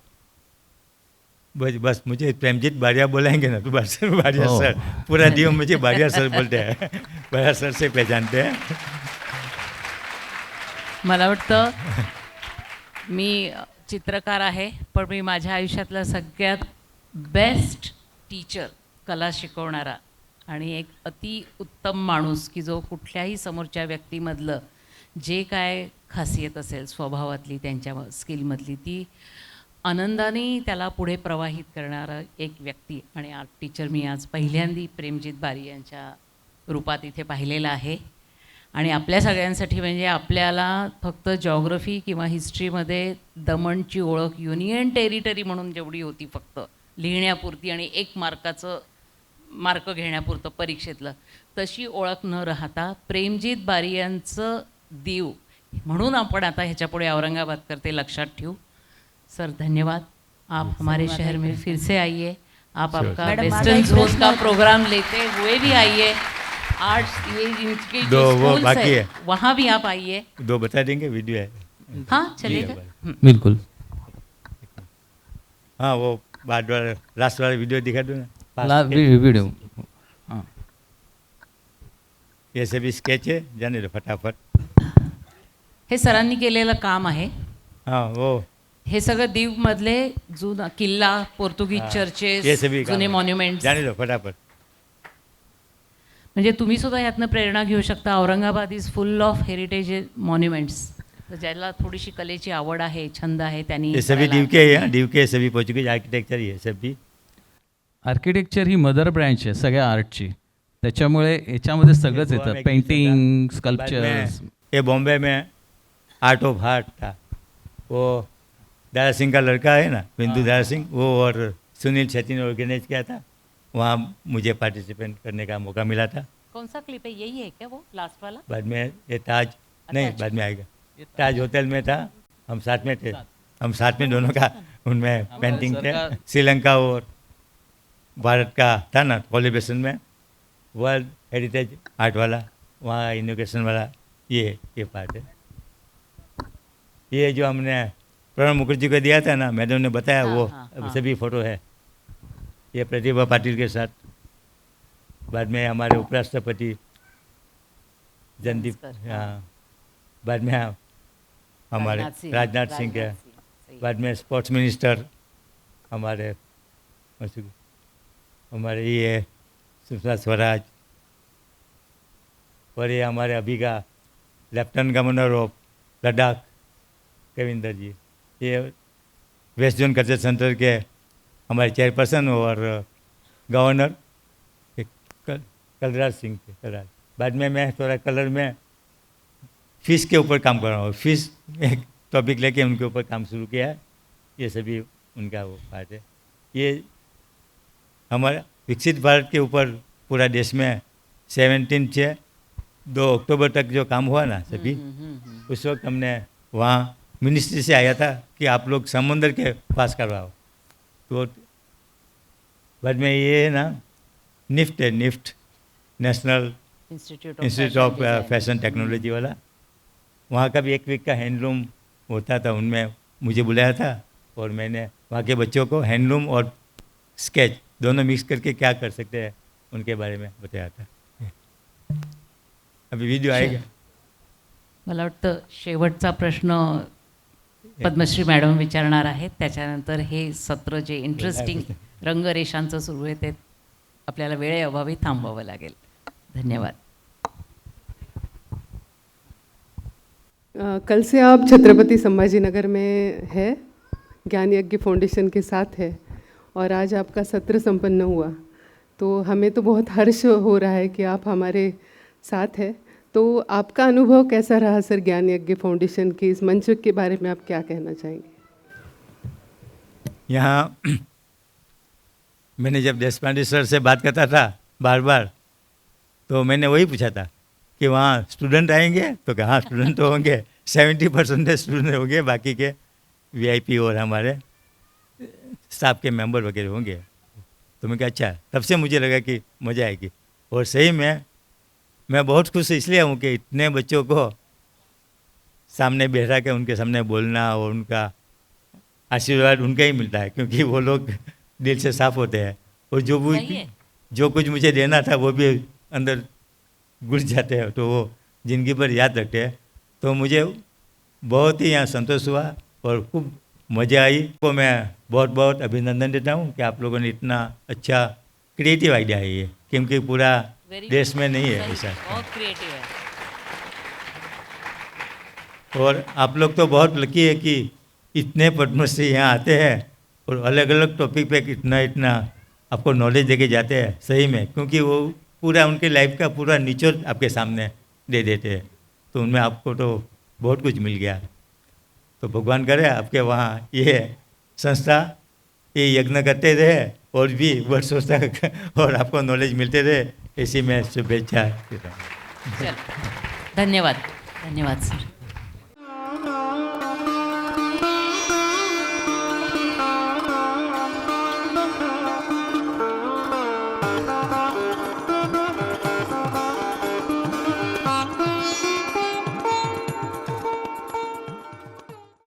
बस मुझे प्रेमजीत बारिया बुलाएंगे ना तो बस बारिया सर, पूरा दिन मुझे बारिया सर बोलते हैं, बारिया सर से पहचानते हैं। मला वाटतं मी चित्रकार आहे, पण मी माझ्या आयुष्यातला सगळ्यात बेस्ट टीचर, कला शिकवणारा आणि एक अति उत्तम माणूस की जो कुठल्याही समोरच्या व्यक्तीमधलं जे काय खासियत असेल स्वभावातली, त्यांच्या स्किलमधली, ती आनंदाने त्याला पुढे प्रवाहित करणारा एक व्यक्ती आणि आर्ट टीचर मी आज पहिल्यांदा प्रेमजीत बारिया यांच्या रूपात इथे पाहिलेला आहे। आणि आपल्या सगळ्यांसाठी म्हणजे आपल्याला फक्त जॉग्रफी किंवा हिस्ट्रीमध्ये दमणची ओळख युनियन टेरिटरी म्हणून जेवढी होती फक्त लिहिण्यापुरती आणि 1 मार्क घेण्यापुरतं परीक्षेतलं, तशी ओळख न राहता प्रेमजीत बारियांचं दीव म्हणून आपण आता ह्याच्यापुढे औरंगाबाद करते लक्षात ठेवू। सर धन्यवाद, आप हमारे शहर में फिर से आइए, आप आपका वेस्टर्न जोन का प्रोग्राम लेते हुए भी आइए। आर्ट्स ये इनके जो स्कूल्स है वहाँ भी आप आइए। 2 बता देंगे, वीडियो है। हाँ चलेगा, बिल्कुल। हाँ वो बाद वाला लास्ट वाला वीडियो दिखा दो ना, वीडियो। हाँ ये सभी स्केच है, जाने दो फटाफट। हे सरांनी केलेलं काम आहे। हाँ वो हे सगळं दीव मधले जुना किल्ला, पोर्तुगीज ये चर्चेस, सभी काम जुने है। मॉन्युमेंट्स, जाने दो फटाफट। म्हणजे तुम्ही सुद्धा यातनं प्रेरणा घेऊ शकता। Aurangabad is full of heritage monuments. तर ज्याला थोडीशी कलेची आवड आहे, छंद आहे, त्यांनी ये सभी करायला डीव के हैं, डीव के सभी पोर्चुगीज आर्किटेक्चर ही है सभी। आर्किटेक्चर ही मदर ब्रँच आहे सगळ्या आर्टची, त्याच्यामुळे याच्यामध्ये सगळंच येतं, पेंटिंग, स्कल्पचर्स। ये बॉम्बे में आर्ट ऑफ हार्ट था, वो दारा सिंह का लड़का है ना, बिंदु दारा सिंह, वो और सुनील शेट्टी ने ऑर्गेनाइज किया था। वहाँ मुझे पार्टिसिपेट करने का मौका मिला था। कौन सा क्लिप है, यही है क्या वो लास्ट वाला? बाद में ये ताज नहीं, बाद में आएगा, ताज होटल में था, हम साथ में थे, हम साथ में दोनों का उनमें पेंटिंग थे। श्रीलंका और भारत का था ना कोलिब्रेशन में, वर्ल्ड हेरिटेज आर्ट वाला, वहाँ इनोग्रेशन वाला ये पार्ट है। ये जो हमने प्रणब मुखर्जी को दिया था ना, मैडम ने बताया, हाँ, वो हाँ, अब हाँ। सभी फोटो है। ये प्रतिभा पाटिल के साथ, बाद में हमारे उपराष्ट्रपति जनदीप, हाँ। हाँ, बाद में हमारे राजनाथ सिंह के, सही। बाद में स्पोर्ट्स मिनिस्टर हमारे ये सुषमा स्वराज, और ये हमारे अभी का lieutenant governor of Ladakh Kavinder ji, ये वेस्ट जोन कल्चर सेंटर के हमारे चेयरपर्सन और गवर्नर कलराज सिंह थे, कलराज। बाद में मैं थोड़ा कलर में फिश के ऊपर काम कर रहा हूँ, फिश एक टॉपिक लेके उनके ऊपर काम शुरू किया है। ये सभी उनका वो पार्ट है। ये हमारा विकसित भारत के ऊपर पूरा देश में 17 से 2 अक्टूबर तक जो काम हुआ ना सभी, उस वक्त हमने वहाँ मिनिस्ट्री से आया था कि आप लोग समुंदर के पास करवाओ। तो बाद में ये है ना निफ्ट है, NIFT National Institute of Fashion Technology वाला, वहाँ का भी एक वीक का हैंडलूम होता था, उनमें मुझे बुलाया था और मैंने वहाँ के बच्चों को हैंडलूम और स्केच दोनों मिक्स करके क्या कर सकते हैं उनके बारे में बताया था। अभी वीडियो आएगा। मला वाटतं शेवटचा प्रश्न पद्मश्री मॅडम विचारणार आहेत, त्याच्यानंतर हे सत्र जे इंटरेस्टिंग रंगरेषांचं सुरू आहे ते आपल्याला वेळेअभावी थांबवावं लागेल. धन्यवाद. कल से आप छत्रपति संभाजीनगर में है, ज्ञान यज्ञ फाउंडेशन के साथ है, और आज आपका सत्र संपन्न हुआ, तो हमें तो बहुत हर्ष हो रहा है कि आप हमारे साथ हैं। तो आपका अनुभव कैसा रहा सर, ज्ञान यज्ञ फाउंडेशन के इस मंच के बारे में आप क्या कहना चाहेंगे? यहाँ मैंने जब देशपांडे सर से बात करता था बार बार, तो मैंने वही पूछा था कि वहाँ स्टूडेंट आएंगे, तो कहा हाँ स्टूडेंट तो होंगे, 70% स्टूडेंट होंगे, बाकी के वीआईपी और हमारे स्टाफ के मेंबर वगैरह होंगे। तो मैं कहा अच्छा, तब से मुझे लगा कि मज़ा आएगी। और सही में मैं बहुत खुश इसलिए हूँ कि इतने बच्चों को सामने बैठा के उनके सामने बोलना और उनका आशीर्वाद उनका ही मिलता है, क्योंकि वो लोग दिल से साफ होते हैं, और जो कुछ मुझे देना था वो भी अंदर घुस जाते हैं, तो वो ज़िंदगी भर याद रखते हैं। तो मुझे बहुत ही यहाँ संतोष हुआ और खूब मज़ा आई। को मैं बहुत बहुत अभिनंदन देता हूँ कि आप लोगों ने इतना अच्छा क्रिएटिव आइडिया है ये, क्योंकि पूरा देश में नहीं है ऐसा। बहुत क्रिएटिव है। और आप लोग तो बहुत लकी है कि इतने पद्मश्री यहाँ आते हैं और अलग अलग टॉपिक पे इतना आपको नॉलेज देके जाते हैं, सही में, क्योंकि वो पूरा उनके लाइफ का पूरा निचोड़ आपके सामने दे देते हैं, तो उनमें आपको तो बहुत कुछ मिल गया। तो भगवान करे आपके वहाँ ये संस्था ये यज्ञ करते रहे और भी वर्षों तक, और आपको नॉलेज मिलते रहे, इसी में शुभेच्छा। चलो, धन्यवाद. धन्यवाद सर.